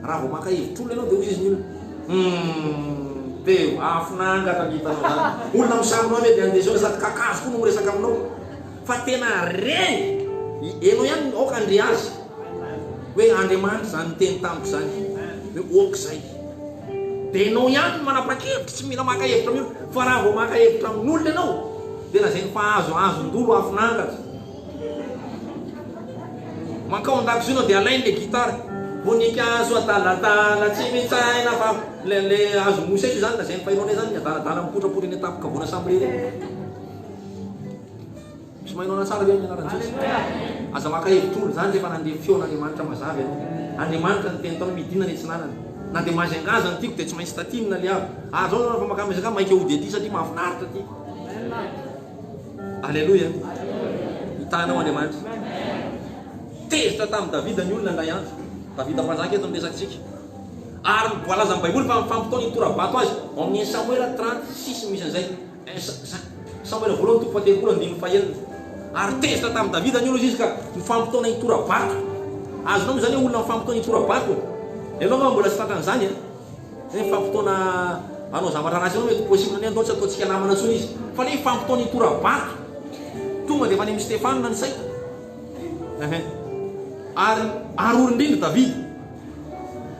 [SPEAKER 1] raha vao maka hevitr'olona ianao dia ozy izy ny olona be afinangatra hitanao zany olona misaminao ame dia andeha sady kakazo koa no miresaka aminao fa tena reny enao ihany aoka andre azy hoe Andriamanitra zany teny tamiko zany hoe oka zay dia enao ihany manapa-kevitra tsy mila maka-hevitra amin'io fa raha vao maka-hevitra amin'olona ianao dia na zay ny fahazoazondolo afinangatra mankao an-dakozy ianao dia alainy le gitara voninkazo adaladala tsy mitsaina fa le azo mosaiky zany da zay fahinao zany adaladala mipotrapotra eny tapoka vona samby tsy mahinao tsara ve amin'ny anarantsy aza maka hevitr'olo zany rehefa nandeha feon'Andriamanitra mazava Andriamanitra ny teny taona midina ny tsinanany na dia mahazengaza ny tiako dia tsy maintsy tatinina le avy azao fa makamezaka maika ody aty satria mahafinaritra ty alleloia hitanao Andriamanitra tezitra tamin'ny Davida ny olona ndray andro Davida mpanjaka eto miresatsika ary voalaza amin'ny Baiboly fa mifampitao ny tora-bato azy amin'ny Samuel 36 misy an'izay Samuel voalohany toko faha-telopolo andimy fahaenina ary tezitra tamin'ny Davida ny olo izy ka mifampitaona ny tora-bato azonao moa zany olona mifampitaona ny tora-bato ianao ma mbola tsy fantan'izany mifampitaona anao zavatra ratsy anao mety possible ny andao tsy ataontsika namana tsony izy fa le mifampitaona ny tora-bato tonga dia efa ny Stefana ny say ary orindrindra Davida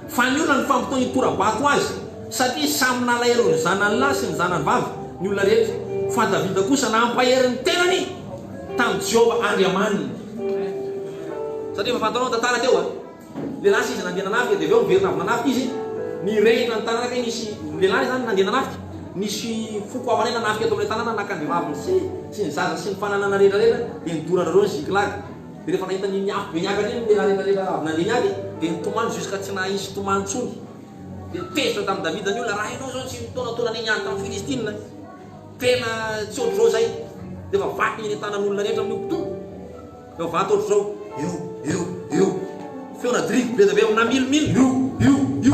[SPEAKER 1] fa ny olona ny fampitaona ny tora-bato azy satria samy nalaelo ny zanany lahy sy ny zanany vavy ny olona rehetra fa Davida kosa nampaherin'ny tenany tamin'ny Jehova Andriamanina satria efa fantanao tantara teo lehilahy izy nandeha nanafika dia aveo miverina avy nanafika izy ny rehetra ny tanàna hoe nisy lehilahy zany nandeha nanafika nisy foko avanay nanafika eto amin'ilay tanàna nakandrevaviny sy ny zaza sy ny fananana rehetrarehetra dia nidorana reo ny zikilagy dia rehefa nahita ny miafy be niakatra iny lehilahy rehetrarehetra avy nandeha niady dia nitomany jusqu'à tsy nahisy tomany tsony dia tezitra tamin'ny Davida ny olona raha ianao zao tsy mitaonataona ny niady tamin'ny Filistina tena tsy ohatr'izao zay dia efa vaky ny tanan'olona rehetra amin'ny okotono efa vaty ohatr'izao eo feona drigo be da be amina milomilo io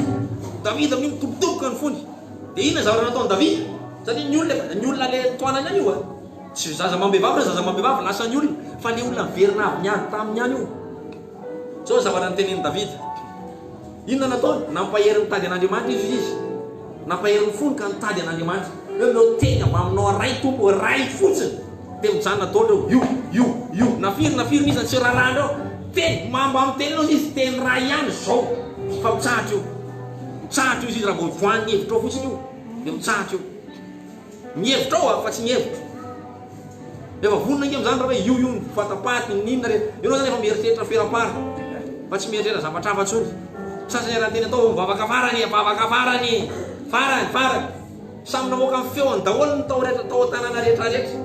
[SPEAKER 1] Davida amin'iny tobotoboka ny fony dia inona zavatra nataony Davida satria ny olona le toanany any io tsy zaza mambevavy lasa ny olona fa le olona miverina avy niady tamin'ny any io zao zavatra nytenen'i Davida inona nataony nampahery mitady an'Andriamanitra izy nampahery ny fony ka nitady an'Andriamanitra hoe nao teny avy aminao ray tompo ray fotsiny dia mijanona taotra io nafiry izy tsy raharandreo teny mamba amin'ny teny anao izy teny raha ihany zao fa mitsahatra io izy raha mbo voan'ny hevitra ao fotsiny io dia mitsahatra io mihevitra ao fa tsy mihevitra efa vonona inge am'izany raha hoe io fatapaty ninona rehetra ianao zany efa mieritreritra feram-pary fa tsy mieritreritra zavatra hafa tsony sasany raha teny atao vavaka farany samy namoaka amin'ny feony daholo ny tao rehetra tao tanàna rehetrarehetra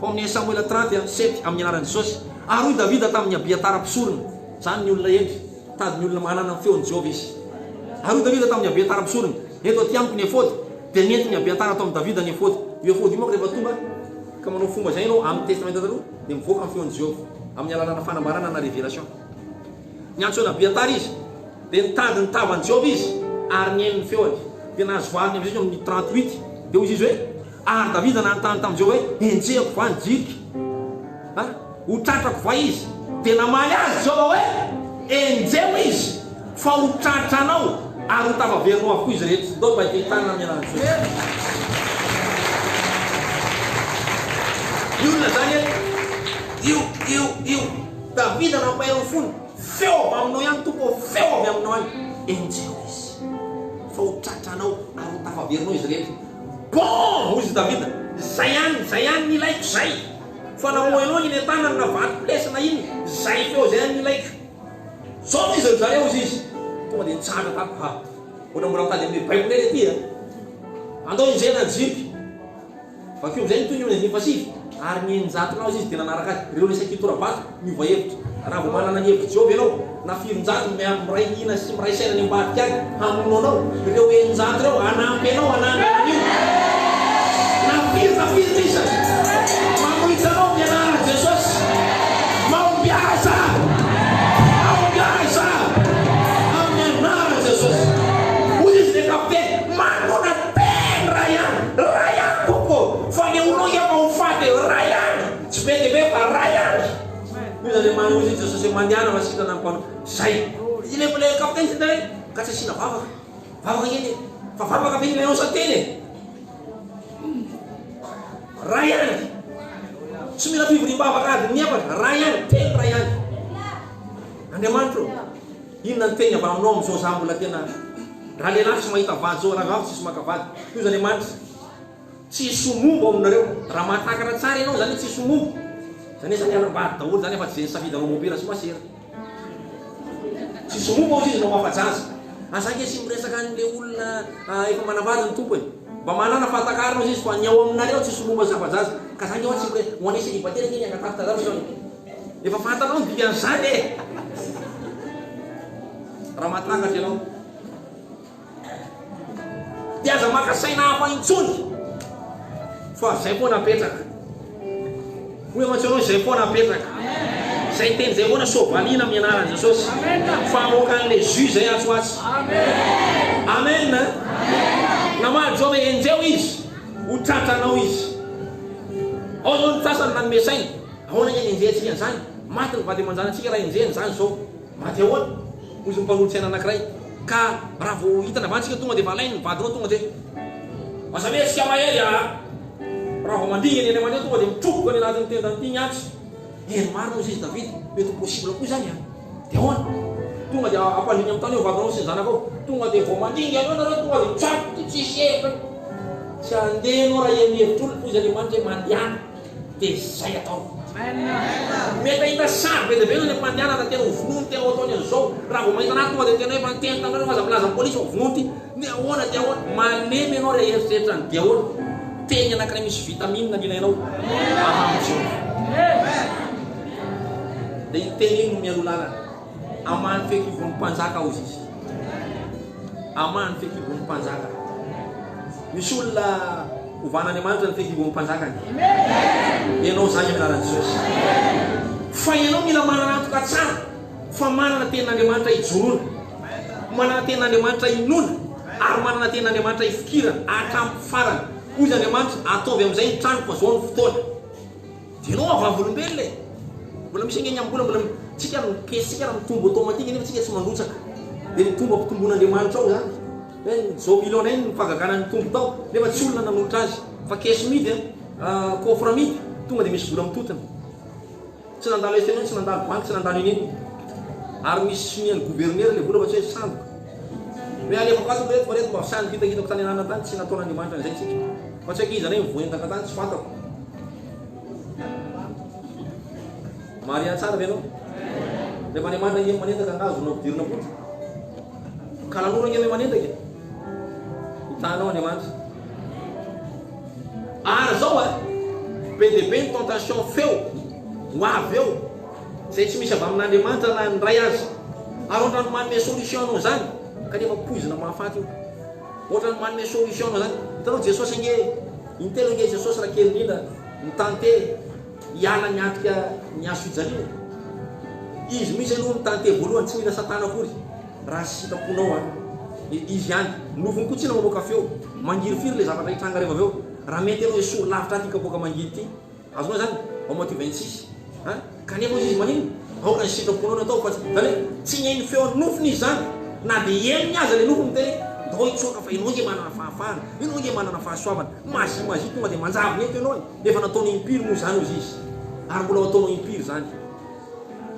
[SPEAKER 1] fa amin'ny Samuel 37 amin'ny anaran'i Jesosy ary hoy Davida tamin'ny Abiatara-pisorona zany ny olona endry tady ny olona manana ny feon'i Jehova izy ary hoy Davida tamin'ny Abiatara-pisorona eto aty amiko ny efody dia nety ny Abiatara atao amin'ny Davida ny efody io efody io moa rehefa tonga ka manao fomba zay ianao amin'ny testamenta taloha dia mivoaka amin'ny feon'i Jehova amin'ny alalana fanambarana na révélation ny antsoina Abiatara izy dia nitady ny tavan'i Jehova izy ary nihaino ny feony dia nahazo valiny amin'izay amin'ny 38 dia hoy izy hoe ary Davida nanontany tamin'i Jehova hoe enjehako va ny jirika ho tratrako va izy dia namaly azy Jehova hoe enjeo izy fa ho tratranao ary ho tafaverinao avokoa izy rehetra dao mba hitanina amin'ny anarany io olona zany io Davida nampahery fony feo avy aminao ihany tompo feo avy aminao any enjeo izy fa ho tratranao ary ho tafaverinao izy rehetra bon hoy izy Davida zay ihany ny ilaiko zay fa namoenao iny tanany na vato lesina iny zay feo zay ihany ny ilaiko zao izy zareo izy tonga dia nitsahatra tapo mbola mitady amin'ny Baiboly aty andao injena ny jirika vakeo zay toy ny olona nifasivy ary ny enjatonao izy dia nanaraka azy reo resaky tora-bato miova hevitra raha vao manana ny hevitra Jehova ianao na firinjato miray hina sy miray saina ny ambadika agny hamono anao reo enjato reo anampy anao anandrana io nafiry isa mamohitsy anao mianara Jesosy maombiasa amin'ny anara Jesosy hoy izy le kapiteny manona teny raha ihany koko fa le olona efa ho faty raha ihany tsy be dia be fa raha ihany io zany manozy izy Jesosy mandiana masita na mpano zay le kapiteny sy teny ka tsy asina vavaka iny fa vavaka be ilanao sa teny raha ihany tsy mila fivoriam-bavaka ady niepatra raha ihany teny raha ihany Andriamanitra inona ny teny avy aminao amin'izao za mbola tena raha lehilahy tsy mahita vady zao raha vavy tsisy maka vady io zany Andriamanitra tsy somombo aminareo raha mahatakatra tsara ianao zany tsy somombo zany zany anam-bady daholo zany efa tsy zay ny safidanao mobila sy masera Tsisy momba izy no mafatsasa. Asake sy miresaka an'le olona efa manavady ny tompony. Mba manana fatakarana izy fa ny ao aminareo tsisy momba zafazaza. Ka zany ao tsy ho anisy libatera ny angatafita zany zany. Efa fantanao ny dikan'izany e. Raha mahatangatra ianao. Dia aza maka saina hafa intsony. Fa zay foana apetraka. Hoe mantsy anao zay foana apetraka. Zay teny zay foana sovalina amin'ny anaran'i Jesosy. Famoaka an'le jus zay atsoatsy. Amen. Namaly zao hoe enjeo izy, ho tratranao izy. Ao zao ny sasany nanome saina. Ahoana ny enjentsika an'izany? Maty ny vady aman-janantsika raha enjeny zany zao. Maty ahoana? Ozy ny mpanolotsena anankiray. Ka raha vao hitana vatsika tonga dia valainy ny vadinao tonga dia mazave sika mahery raha vao mandingany eny aman'io tonga dia mitrokoka ny anatin'ny tendany ity nyatsy. Eny marina izy David, mety possible koa zany dia ahoana? Tonga dia ampandiny amin'ny tany eo vadinao sy ny zanakao. Tonga dia vao mandingy anao nareo tonga dia mitsaky tsisy hevitra. Tsy handeha anao raha ihevitra olona toy izany manitra hoe mandihana. Dia zay atao. Mety ahita sary be dia be ny mandihana raha tena hovonony tena ataony an'izao. Raha vao mahita anazy tonga dia tena hoe manteny taminareo fa aza milaza ny polisy hovonony. Ny ahoana dia ahoana? Malemy ianao raha eritreritrany dia ahoana? Teny anankiray misy vitamine ny ilainao. Dia teny iny no mialolana. Amany fekivon'ny mpanjaka hozy izy. Amany fekivon'ny mpanjaka. Misy olona ovan'Andriamanitra ny fekivon'ny mpanjakany. Ianao zany amin'ny anaran'i Jesosy. Fa ianao mila manana antoka tsara. Fa manana tenin'Andriamanitra hijoroana. Manana tenin'Andriamanitra hinona. Ary manana tenin'Andriamanitra hifikirana. Hatramin'ny farany. Hoy izy Andriamanitra ataovy amin'izay ny trano fa zao ny fotoana. Dia ianao avavolombelona e. Mbola misy angeny ambola mbola tsika mikesika raha mitombo automatique nefa tsika tsy mandrotsaka. Dia mitombo ampitomboan'Andriamanitra ao zany. Zao miliona iny ny fagagana ny tombo tao nefa tsy olona nanolotra azy. Fa kesy midy coffre midy tonga dia misy vola mitotona. Tsy nandalo STM, tsy nandalo banky, tsy nandalo ininy. Ary misy simian'ny gouverneur le vola fa tsy hoe sandoka. Hoe alefako ato reto fa reto mba sandoka hitakitako tany anana tany tsy nataon'Andriamanitra an'izay tsika. Fa tsy hakiza hoe mivoentaka tany tsy fantako. Maria tsara ve anao? Rehefa Andriamanitra nge manentaka angazo no ampidirina potra. Kalanora nge manentaka. Hitanao Andriamanitra. Ary zao be dia be ny tentation feo ho avy eo zay tsy misy avy amin'Andriamanitra na ny ray azy. Ary ohatrany manome solution anao zany kanefa poizina mahafaty io. Ohatrany manome solution anao zany. Hitanao Jesosy nge intelo nge Jesosy raha kely indrindra mitante hiala niatrika ny azo fijaliana. Izy misy aloha mitante voalohany tsy mila satana akory. Raha sitraponao izy ihany. Nofony koa tsy na mamoaka feo. Mangirifiry le zavatra hitranga rehefa avy eo. Raha mety anao soro lavitra aty kapoaka mangiry ity. Azonao zany ao Matthieu 26. Kanefa izy manino? Aoka ny sitraponao natao fa zany hoe tsy nyainy feo ny nofony izy zany. Na dia eny aza le nofony teny. Dao itsoaka fa ianao nge manana fahafahana. Ianao nge manana fahasoavana. Mazy tonga dia manjavy eto ianao. Efa nataony impiry moa zany ozy izy. Ary mbola ataonao impiry zany.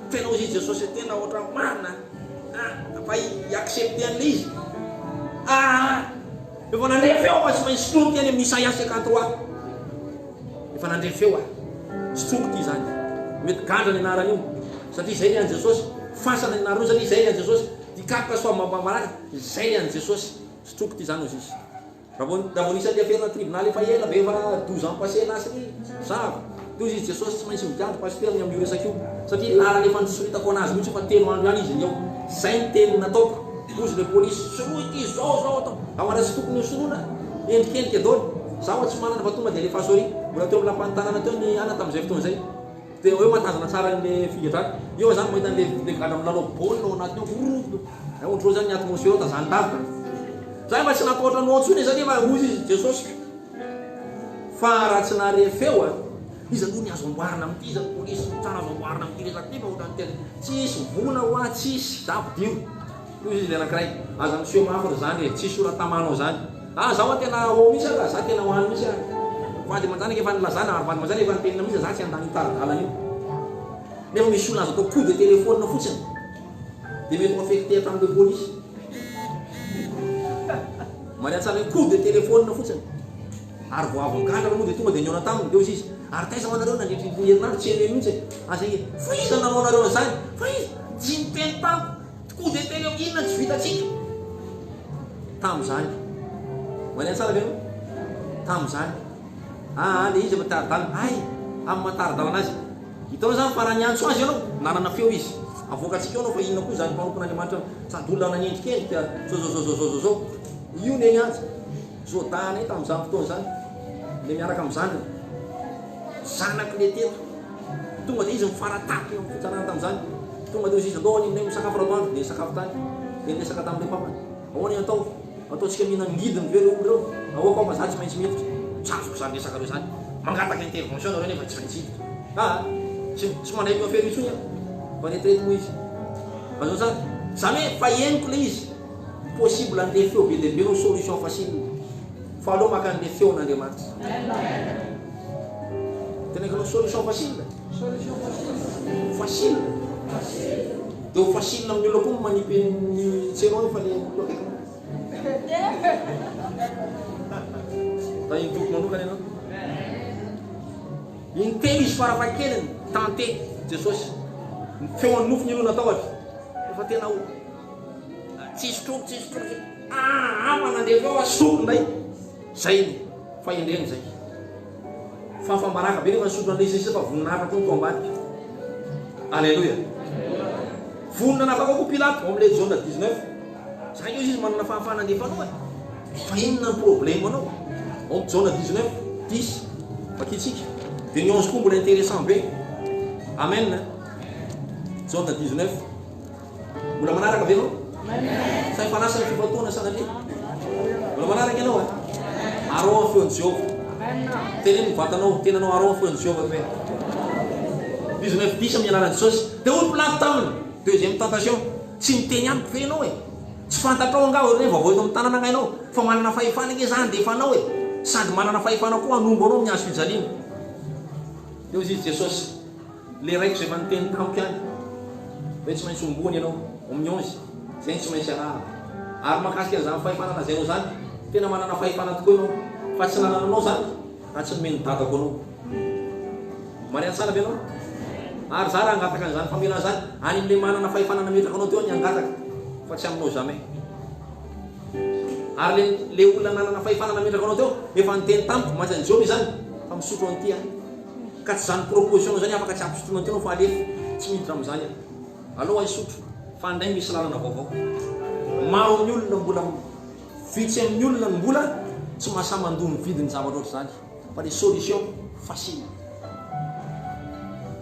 [SPEAKER 1] Tena ozy izy Jesosy tena ohatran marina. Fa i-accepte an'le izy. Efa nandre feo fa tsy maintsy sotroky any amin'ny Isaïas 53. Efa nandre feo sotroky ty zany. Mety gandra ny anarany io. Satria zay le an'i Jesosy. Fasana ny anarany satria zay le an'i Jesosy. Dikapika soa mampamaraka. Zay le an'i Jesosy. Sotroky ty zany ozy izy. Raha vao nisy andeha aferina tribunal efa ela be efa 12 ans passé nasy zava. Toy izy Jesosy tsy maintsy midiady pasteur ny amin'io resaka io. Satria lara efa nisoritako anazy mihitsy fa 3 andro ihany izy ny eo. Zay ny teny nataoko. Ozy le polisy soroa ity zao atao. Ao araha sy tokony soroana. Endrikendrika daholo. Zaho tsy manana fa tonga dia alefa sori. Mbola teo amin'ny lampany tanana teo ny ana tamin'izay fotoana izay. Dia eo matazana tsara an'le figadrany. Eo zany mahita an'le gadra milalao baolina ao anatiny ao. Ohatr'izao zany ny atmosfera tazany davitra. Zay mba tsy natahotra anao antsony zany efa ozy izy Jesosy. Fa raha tsy nahare feo izy aloha ny azo amboarina amin'ity izy polisy tsara azo amboarina amin'ity resaka ty fa ohatrany tena tsisy vola hoa tsisy zavy dio. Toy izy le anankiray aza miseho mafy zany tsisy ora tamanao zany. Zaho tena ho mihitsy ka za tena hoany mihitsy vady manjanaky efa nilazana ary vady manjana efa nitenina mihitsy za tsy andany taridalana io. Nefa misy olona azo atao coup de téléphone fotsiny dia mety ho affecté hatramin'le polisy. Maria tsara hoe coup de téléphone fotsiny ary vao avy migandra moa dia tonga dia niona taminy dia ozy izy ary taiza anareo nandritry ny herinandro tsy eny mihitsy. Zay fa iza nanao anareo an'izany fa izy tsy niteny tamiko Koa dia tena inona tsy vitatsika tamin'izany. Maneno tsara ve no? Tamin'izany. Le izy mataridalana. Amin'ny mataridalana azy. Hitanao zany farany antso azy ianao, nanana feo izy. Avoakatsika anao fa inona koa zany mpanompon'Andriamanitra sady olona nanendrikendrika zao. Io ny azy. Zôdana tamin'izany fotoana zany. Le miaraka amin'ny zandriny. Zanaky le teto. Tonga dia izy mifaratapy amin'ny fitsarana tamin'izany. Tonga dia izy andao any misakafo ratoandro dia sakafo tany. Dia nesaka tamin'ilay mpamany. Ahoana atao? Ataontsika mihinana ngidiny ve reo reo. Ahoako aho fa tsy maintsy miditra. Tsafoko zany resaka reo zany. Mangataka intervention reo nefa tsy maintsy hiditra. Tsy manaiky affaire itsony fa retraite moa izy. Azao zany. Zany hoe fa henoko le izy. Possible an'le feo be lehibe no solution facile. Fa aleo maka an'le feon'Andriamanitra. Tenenkanao solution facile. Facile. Dia ho facile amin'ny olona koa manipy ny tsero fa le olona akaiky. Da iny toko manokana ianao. Intelo izy farafahakeliny tante Jesosy. Feon'ny nofo ny olona ataotra. Efa tena ho tsisy troky. Manandefa ao asoko ndray. Zay ny fa endreny zay. Fa fambaraka be nefa nisotro an'ilay Jésus fa voninahitra koa ny toambadika. Alléluia. Vonina nafaka koa Pilato amin'ilay Jean 19. Zay io izy manana fahafahana andefanao e. Fa inona ny problème anao? Amin'ny Jean 19, 10. Fakitsika. Dia ny 11 koa mbola intéressant be. Amen. Jean 19. Mbola manaraka ve anao? Sa ifanasa ny fifantoana sanatria. Mbola manaraka ianao e. Arao amin'ny feon'i Jéhovah. Teneno vatanao, tenanao arao amin'ny feon'i Jéhovah ve. 19:10 amin'ny anaran'i Jesosy. Dia olo Pilato taminy. Deuxième tentation. Tsy miteny amiko ve ianao e. Tsy fantatrao angao rehefa vaovao eto amin'ny tanana angainao. Fa manana fahefana nge zany dia efa anao e. Sady manana fahefana koa hanombo anao amin'ny hazo fijaliana. Eo izy Jesosy. Le raiky izay efa niteny tamiko ihany. Hoe tsy maintsy ombony ianao amin'ny 11. Zay tsy maintsy arahana. Ary mahakasika an'izany fahefana lazainao zany. Tena manana fahefana tokoa ianao. Fa tsy nanananao zany. Ka tsy nomeny dadako anao. Mariana tsara ve ianao? Ary zara angataka an'izany famela zany. Any amin'ilay manana fahefana nametraka anao teo ny angataka. Fa tsy aminao jamais. Ary le olona nanana fahefana nametraka anao teo efa niteny tamiko matsa ny Jéhovah zany fa misotro an'ity ka tsy zany proposition zany afaka tsy ampisotroana an'ity anao fa alefa tsy miditra amin'izany alao isotro fa ndray misy lalana vaovao. Maro amin'ny olona mbola vitsy amin'ny olona ny mbola tsy mahasamandony vidiny zavatra ohatry zany fa le solution facile.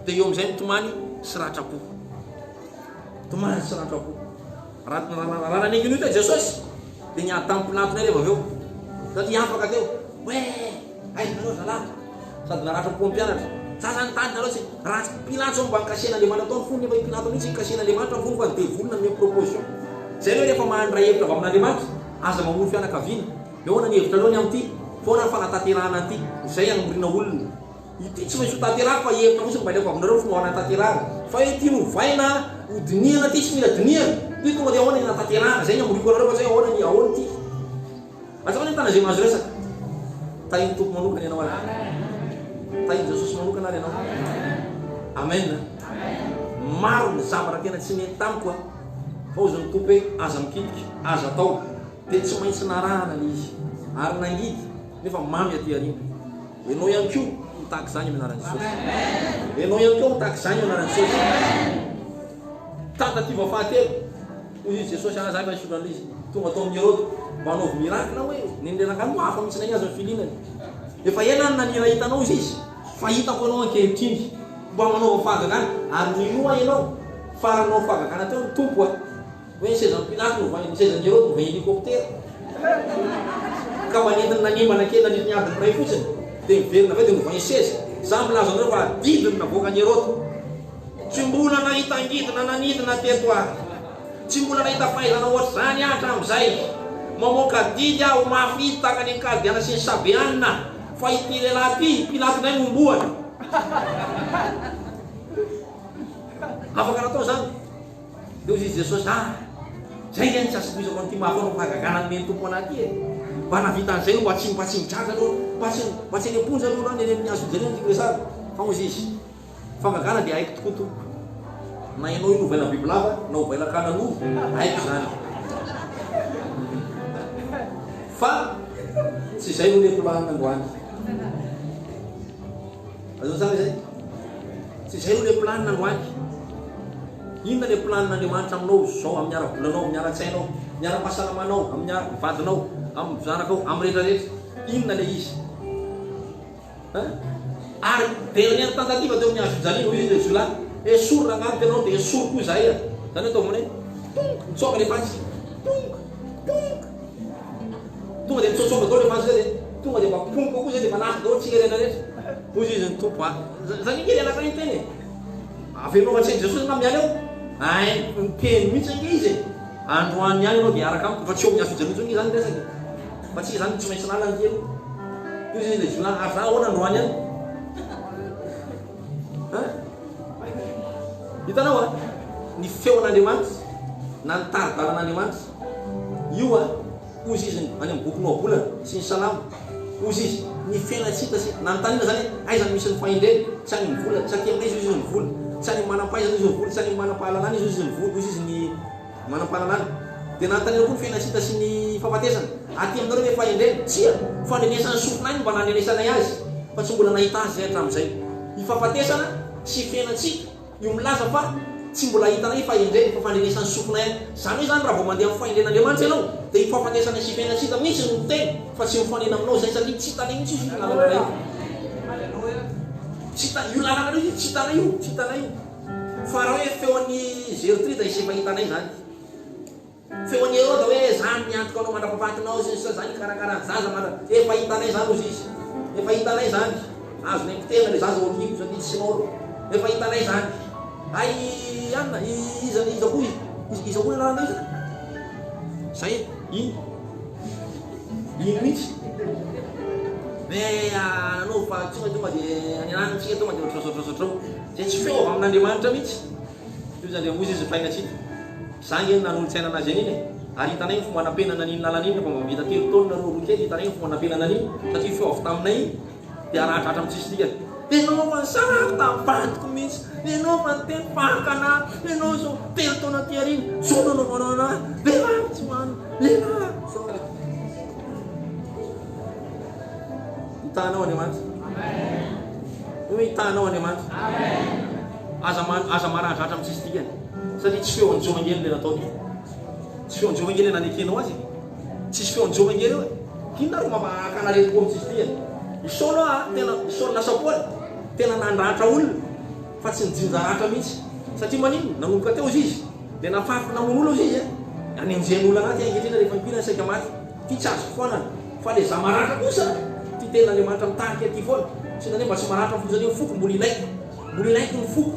[SPEAKER 1] Dia eo amin'izay mitomany sy rahatrapo. Tomany sy rahatrapo. Raha nanengy io Jesosy dia niady tamin'ny Pilato rehefa avy eo. Satria afaka teo. Nareo zalahy. Sady naratrapo ny mpianatra. Zany tany nareo tsy raha Pilato mba nikasian'Andriamanitra ataony fony nefa Pilato mihitsy nikasian'Andriamanitra fony fa dia volona ny proposition. Zay hoe rehefa mahandra hevitra avy amin'Andriamanitra aza mamono fianakaviana. Ahoana ny hevitra aloha ny amin'ity? Foana ny fanatanterahana an'ity. Zay anomborina olona. Ity tsy maintsy ho tanterahako fa hevitra fotsiny mba ileko aminareo fomba hanatanterahana. Fa ity novaina hodiniana ty tsy mila diniana. Ity tonga dia ahoana ny hanatanterahana. Zay ny amoriko anareo fa zay ahoana ny ahoana ity. Atsaka ny tana zay mahazo resaka. Tahiny tompo manokana ianao ary. Tahiny Jesosy manokana ary ianao. Amen. Maro ny zavatra tena tsy mety tamiko a. Fa ozy ny tompo hoe aza mikitika, aza atao. Dia tsy maintsy narahana le izy. Ary nangidy nefa mamy aty ariana. Ianao ihany koa mitahaka izany amin'ny anaran'i Jesosy. Ianao ihany koa mitahaka izany amin'ny anaran'i Jesosy. Tentative fahatelo. Hoy izy Jesosy zany fa isotro an'ilay izy. Tonga tao amin'ny Herode manaovy miracle hoe nen'angaly hafa mihitsy na azo ny filinany. Efa ela nanira hitanao izy. Fa hitako anao ankehitriny. Mba manao fahagagana ary minoa ianao. Faranao fahagagana teo ny tompo a. Hoe sezan'ny Pilato ny sezan'ny Herode novay hélicoptère. Ka manentiny nanimbana kely nanitiny adiny ray fotsiny. Dia miverina aveo dia novay seza. Za milaza anareo fa didiny navoaka ny Herode. Tsy mbola nahita angidina nanidina teto aho. Tsy mbola nahita fahaizana ohatr'izany hatramin'izay. Mamoaka didy aho mafy taka ny kadiana sy ny sabeanina. Fa ity lehilahy ity Pilato nay momboana. Afaka natao zany. Dia izy Jesosy zay zany tsy asibizako an'ity mafy anao fahagagana ny tompo anaty e. Mba navita an'izay mba tsy mitraza aloha. Mba tsy any-aponja aloha any amin'ny hazo jerena ty resary. Fa ozy izy. Fahagagana dia haiko tokoa tompo. na ianao io novaina bibilava na ovaina kanan'o haiko zany fa tsy izay no le planina androany azony zany zay tsy izay no le planina androany inona le planin'Andriamanitra aminao zao amin'ny ara-bolanao amin'ny ara-tsainao miara-pasalamanao amin'ny vadinao amin'ny zanakao amin'ny rehetrarehetra inona le izy ary derany any tentativa teo amin'ny azo-jalina ho izy le zola esory ragnavy tenao dia esory koa zay zany atao aminay mitsoaka le fatsy tonga dia mitsotsoaka dao le fatsy zay dia tonga dia mapompoka koa zay dia manafy dao tsy herena rehetra hozy izy ny tompo zany kely anakany teny avenao fa tsy Jesosy na miala eo ay miteny mihitsy ange izy androany ihany anao dia araka amiko fa tsy eo amin'ny azo-jalina zany zany resaky fa tsy zany tsy maintsy nalany kely hozy izy le zola ary za ahoana androany ihany hitanao ny feon'Andriamanitra na ny taridalan'Andriamanitra io ozy izy any amin'ny boky Noabolana sy ny Salamo ozy izy ny fiainatsika na ny tanina zany aiza misy ny fahendreny tsy any mivola tsy akemina izy ny vola tsy any manam-pahaizana izy ny vola tsy any manam-pahalalana izy ny vola ozy izy ny manam-pahalalana dia na ny tanina koa ny fiainatsika sy ny fahafatesana aty aminareo hoe fahendreny tsia fandrenesana sofina any mba nandrenesanay azy fa tsy mbola nahita azy zay hatramin'izay hifahafatesana sy fiainatsika io milaza fa tsy mbola hitanay fahendreny fa fandrenesana sofina any zany hoe zany raha vao mandeha amin'ny fahendren'Andriamanitra ianao dia hifahafatesana sy fiainatsika mihitsy no miteny fa tsy mifanena aminao zay satria tsy hitanay mihitsy izy lalana io io lalana io tsy hitanay io tsy hitanay io fa raha hoe feon'ny Zeritrida isy efa hitanay zany feon'ny Herode hoe zany miantoka anao mandrapahafatinao zany karakara zaza efa hitanay zany ozy izy efa hitanay zany azo nay mitena le zaza okiko satria tsy sinao efa hitanay zany ay anna iza koa lalana izy zay ino mihitsy anao fa tonga dia any anantsika tonga dia otrasotrasotrao zay tsy feo amin'Andriamanitra mihitsy io zany ozy izy fainatsika zany nanolo-tsaina anazy aniny ary hitanay ny fomba nampenana an'iny lalana iny fa mavita telo taona roa kely hitanay ny fomba nampenana an'iny satria feo avy taminay dia arahatratra amintsisy tika enao fa sarako tamin'vadiko mihitsy enao fa niteny fakana enao zao telo taona ty ariny zao nanaovanana lehilahy tsy mano lehilahy hitanao Andriamanitra hoe hitanao Andriamanitra aza marahadratra amintsisy tikany satria tsy feo anjovangely le natao tsy feo anjovangely nanekenao azy tsisy feo anjovangely eo kinona ro mampakanareko amintsisy tikany isaolo tena isaolo lasapoly tena nandratra olona fa tsy nijinjaratra mihitsy satria manino nanomboka teo izy izy dia nafafy namono olo izy izy any amin'izay olo anaty angetrina rehefa mipirana saika maty ty tsy azo foanana fa le za maratra kosa ty tena Andriamanitra mitariky aty foana sy nane mba tsy maratra fozany ny foko mbola ilaiko ny foko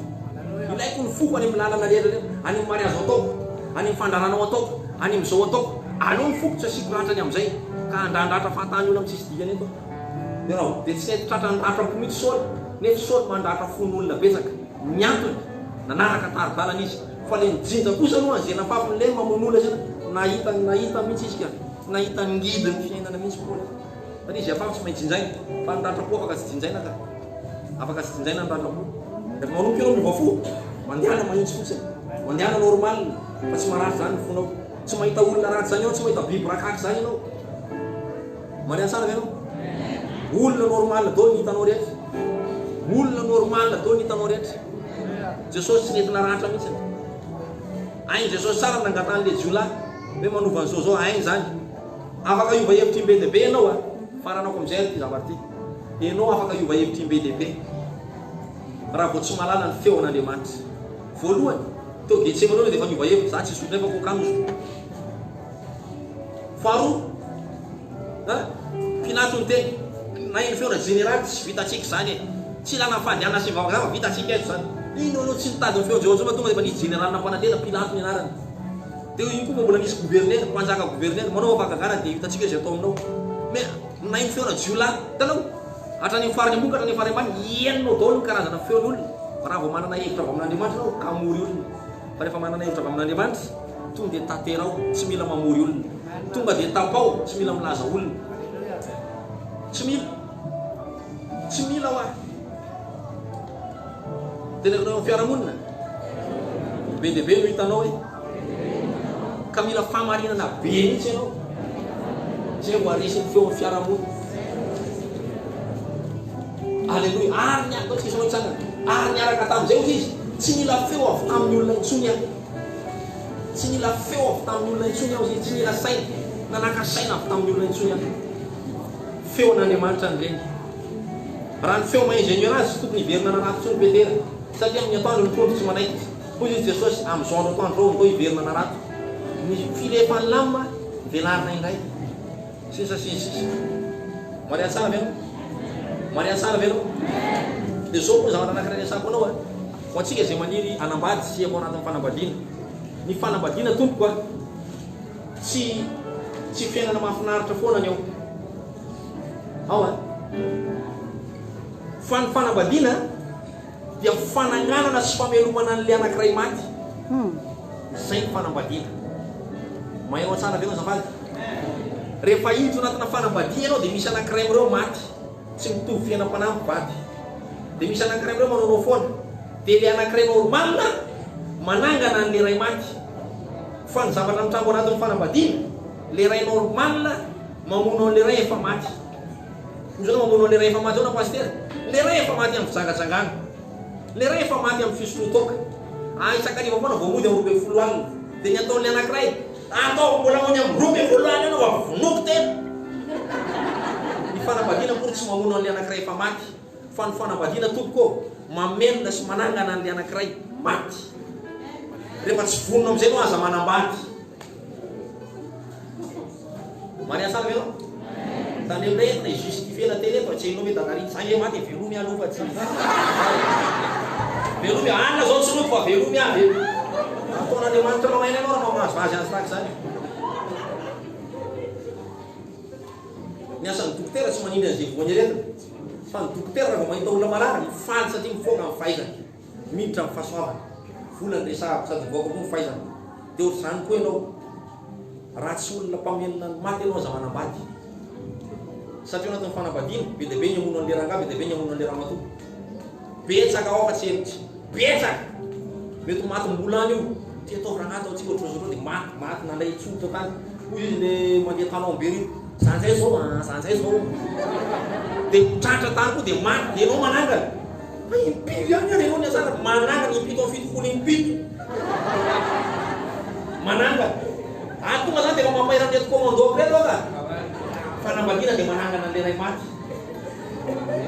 [SPEAKER 1] ilaiko ny foko any amin'ny lalana rehetra any amin'ny mariazo ataoko any amin'ny fandraranao ataoko any amin'izao ataoko aleo ny foko tsy asiko ratrany amin'izay ka andrandratra fahatany olo amintsisy dikany eto dia tsy hay tratra ndratra mihitsy Saoly nefa Saoly mandratra fon'olona betsaka miantony nanaraka taridalana izy fa le mijinja kosa aloha zay nafafiny le mamono ola zany nahita mihitsy izy ka nahita ngidy ny fiainana mihitsy Paoly satria izy afafa tsy maintsy jinjaina fa ndratra-po afaka tsy jinjaina ka afaka tsy jinjaina ndratra-po efa manompo ianao miova fo mandehana mahitsy fotsiny mandehana normal fa tsy maratra zany ny fonao tsy mahita olona ratsy zany ianao tsy mahita biby rakaky zany ianao mariana tsara ianao olona normal dao ny hitanao rehetra olona normal dao ny hitanao rehetra Jesosy tsy nentina ratra mihitsy ainy Jesosy tsara nangatan'le jiolahy hoe manova an'izao zao ainy zany afaka iova hevitry be dehibe ianao faranako amin'izay ty zavatra ty ianao afaka iova hevitry be dehibe raha vao tsy malala ny feon'Andriamanitra voalohany teo Getsemanao dia efa niova hevitra za tsy sotra nefa kokanozo faharoa Pilato ny teny na iny feona général tsy vitatsika zany tsy ilana fadiana sy vavaka vitatsika eto zany ino anao tsy nitady ny feo Jehovah tonga dia efa nisy général nampanantena Pilato ny anarany dia iny koa mbola nisy gouverneur mpanjaka gouverneur manao avakagana dia hitatsika izay atao aminao mais na iny feona jiolahy tanao hatrany farany amboka hatrany farany ambany ienonao daholo ny karazana feon'olona raha vao manana hevitra avy amin'Andriamanitra anao ka hamory olona fa rehefa manana hevitra avy amin'Andriamanitra tonga dia tanterao tsy mila mamory olona tonga dia tapao tsy mila milaza olona tsy mila hoa tena fiarahamonina be dia be no hitanao hoe ka mila fahamarinana be mihitsy ianao zay ho arisiny feo amin'ny fiarahamony. Aleloia. Ary niaraka tsika isanao hitsangana ary niaraka tamin'izay ozy izy tsy mila feo avy tamin'ny olona intsony aho, tsy mila feo avy tamin'ny olona intsony aho izy, tsy mila saina nanaka saina avy tamin'ny olona intsony aho. Feo n'Andriamanitra ny reny. Raha ny feo maingénieur azy tsy tokony hiverina narato tsony Petera satria amin'ny atoandro ny tondro tsy manaiky. Hoy izy Jesosy amin'izao andro atoandro reo ndao hiverina narato. Ny filefany lamina velarina indray. Sisa. Maria tsara ve anao? Maria tsara ve anao? Dia zao koa zavatra anankiray resako anao ho antsika izay maniry anambady sy ao anatin'ny fanambadiana. Ny fanambadiana tompoko tsy fiainana mahafinaritra foana ny ao fa ny fanambadiana dia fananganana sy famelomana an'le anankiray maty. Zay ny fanambadiana. Mahay tsara ve anao zafady? Rehefa hiditra anatina fanambadiana ianao dia misy anankiray amin'ireo maty tsy mitovy fiainam-panahy mivady. Dia misy anankiray amin'ireo manao foana. Dia le anankiray normalina manangana an'le ray maty. Fa ny zavatra mitrango anatin'ny fanambadiana, le ray normalina mamono an'le ray efa maty. Zao mamono an'le ray efa maty ao na pasteur. Le ray efa maty amin'ny fizangatsangana, le ray efa maty amin'ny fisolotoka. Isakariva foana vao mody amin'ny 20 alina. Dia ny ataon'le anankiray atao mbola mony amin'ny 20 alina ianao avonoko tena. Ny fanambadiana moa tsy mamono an'le anankiray efa maty, fa ny fanambadiana tompoko mamelona sy manangana an'le anankiray maty. Rehefa tsy vonona amin'izay no aza manambady. Maria tsara ve anao? Tany amin'ilay entina justifier na télé fa tsy hainao hoe Danarina zany hoe maty velomy aloha fa tsy velomy anona zao tsy loko fa velomy avy. Ataon'Andriamanitra manao aina ianao raha mahavazy azy tahaka izany. Ny asan'ny dokotera tsy manindry an'izay voany rehetra, fa ny dokotera raha vao mahita olona marary mifaly satria mifoaka amin'ny fahaizany, miditra amin'ny fahasoavana. Volany resahako sady mivoaka koa ny fahaizana. Dia ohatr'izany koa ianao, raha tsy olona mpamelona ny maty ianao aza manambady. Satria anatin'ny fanambadiana be dia be ny hamono an'le rangahy, be dia be ny hamono an'le ramatoa. Betsaka ao afa-tsy hevitra, betsaka. Mety ho maty mbola any io. Ty atao rangahy atao tsika ohatr'izao dia maty nandray tsotra tany. Hoy izy le mandeha tany ao Amberiny. Zany zay zao. Dia tratra tany koa dia maty, dia ianao manangana. Impito ihany ianao ny azara manangana impito amin'ny fitokony impito. Manangana. Tonga zany dia mampahirana ny commando après ka. Fanambadiana dia manangana an'le ray maty.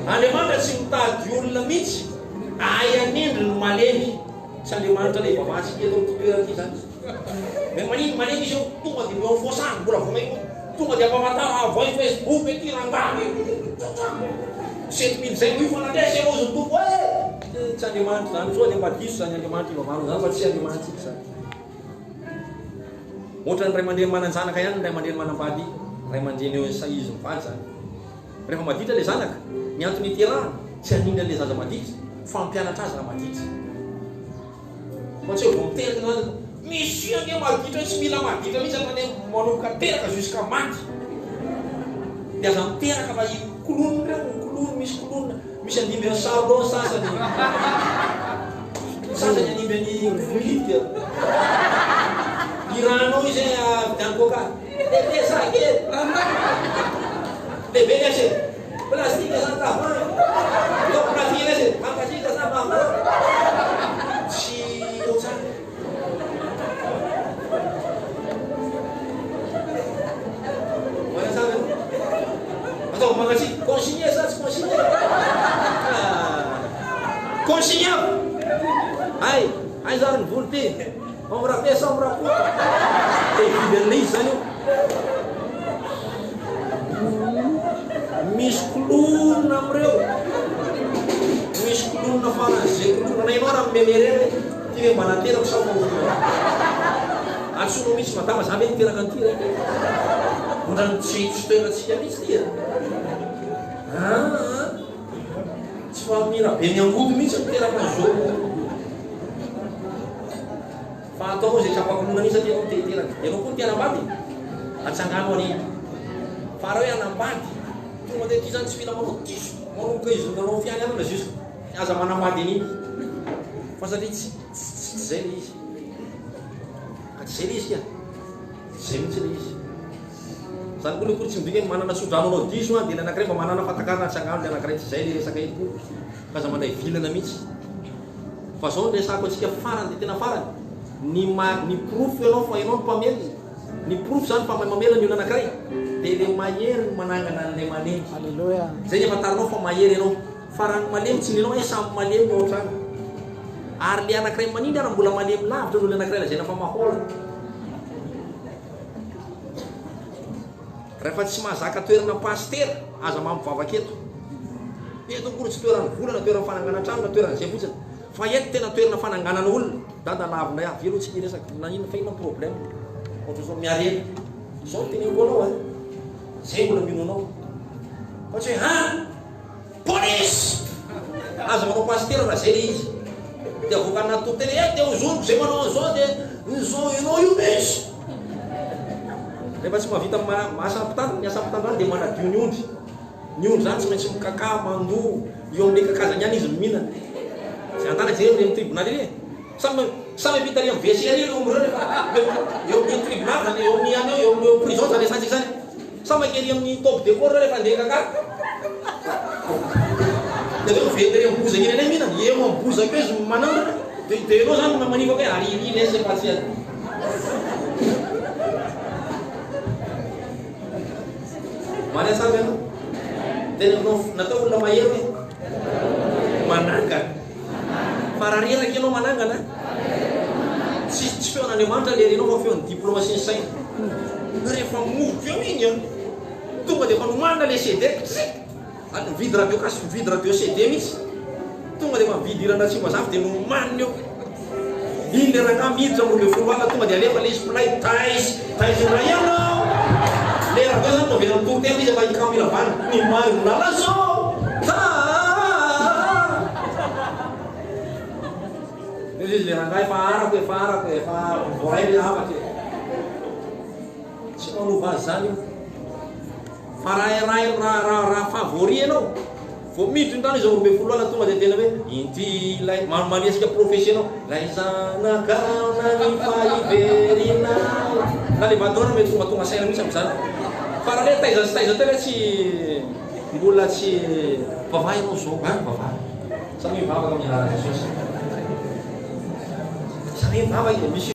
[SPEAKER 1] Andriamanitra tsy mitady olona mihitsy ayan'endry no malemy. Tsy Andriamanitra ilay vavatsy eto amin'ny toerana ity zany. Malemy izy eo tonga dia eo fosany mbola vao maiko. Tonga dia ampamatana avoy Facebook ety rangahy. 7000 zay io fanandresy ianao izy tompo tsy Andriamanitra zany. So dia mba diso zany Andriamanitra ivavano zany fa tsy Andriamanitra ity zany. Ohatra ny ray aman-dreny manan-janaka ihany ny ray aman-dreny manambady, ray aman-dreny eo saizy mivady zany. Rehefa maditra le zanaka, ny antony iterahana tsy hanindra le zaza maditra, fa mampianatra azy raha maditra. Fa tsy hoe vao miteraka zany, misy ange maditra tsy mila maditra mihitsy atany manomboka teraka jusqu'à maty. Dia aza miteraka fa kolonina reo, kolonina misy kolonina, misy andimby ny sarolao sasany. Sasany andimby ny volity. Iranao izy vidiany coca. Lehibe saky e. Lehibe lesy e. Plastique zany tavana. Atao plastique lesy e. Mankasika zany mama. Tsy eo tsara. Mana tsara. Atao mankasika. Consigné sa tsy consigné. Consigné. Ay zany ny volo ty. Mamrape sa mamrapo. Evidently zany io. Misy kolonina amin'ireo. Misy kolonina farany zay kolonina na ianao raha mimemerera ty hoe mba naterako sa maolona. Atsono mihitsy madama zany hoe niteraka an'ity rek. Ondrany tsy toerantsika mihitsy ty. Tsy fa mira be ny angodo mihitsy miteraka an'izao. Fa atao moa zay tsapakolona nisy satria anao miteraka. Ianao koa ny tianambady atsangano an'iny. Fa raha hoe anambady tonga dia ty zany tsy mila manao diso manomboka izy nanao fiany amina jusque aza manambady an'iny. Fa satria tsy zay le izy. zay izy ya zay mihitsy le izy zany koa le kory tsy midika manana sodranonao diso a dia le anankiray fa manana fatakarana tsangano le anankiray tsy zay le resaka ely koa kaza mandray vilana mihitsy fa zao ny resako atsika farany dia tena farany ny proof ianao fa ianao ny mpamely ny proof zany fa mamela ny olo anankiray dia le mahery ny manangana an'ilay malemy
[SPEAKER 2] Alleluia.
[SPEAKER 1] zay ny afantaranao fa mahery ianao fa raha ny malemy tsy ninao hoe samy malemy ao trano ary le anankiray manindry ary mbola malemy lavitra noho le anankiray lazaina fa mahola rehefa tsy mahazaka toerana pastera aza mamivavaka eto kory tsy toerana volana toerana fanangana trano na toerana zay fotsiny fa eto tena toerana fananganana olona dada lavina avy aloha tsy miresaka na inona fa inona problème ohatra zao miarena zao tena ikonao a zay mbola minonao fa tsy hoe ha polisy aza manao pastera raha zay le izy dia avokana totely dia ozoniko zay manao an'izao dia zao ianao io misy rehefa tsy mahavita asa mpitandrina dia manadio ny ondry zany tsy maintsy mikaka mandoa eo amin'ilay kakazany ihany izy mihinana zay antana zay amin'ny tribunal iny samy pitari amin'ny WC eo amin'ireo eo amin'ny tribunal zany eo amin'ny any eo amin'ny prison zany esantsika zany samy akery amin'ny top de corps rehefa andeha kaka dia zao vetery amin'ny bozaka iny any mihinana eo amin'ny bozaka eo izy manana dia enao zany manivaka hoe aririny ese patient mana sabi ano tena natao olona mahery hoe manangana fa raha reraky ianao manangana tsy feon'Andriamanitra le renao fa feon'ny diplomasie ny saina rehefa movoka eo iny a tonga dia efa nomanina le CD mividy radio kasy mividy radio CD mihitsy tonga dia efa mividy irana tsy mazafy dia nomanina eo iny le raha miditra mo le folo ala tonga dia alefa le izy play taizina ianao le raha zany novela mitotely izy efa hikamila vana ny marina zao izy le rangahy efa arako voray le afaka tsy manova azy zany io fa raha favori ianao vao miditra ny tano izy robe folo ala tonga dia tena hoe inty lay manesika profesie anao lay zanakana ny fahiverinay na le vadona mety tonga saina mihitsy am'zany fa raha le taiza tena tsy mbola tsy vavaha ianao zao vavaha samy mivavaka amin'ny anarana Jesosy samy mivavaka misy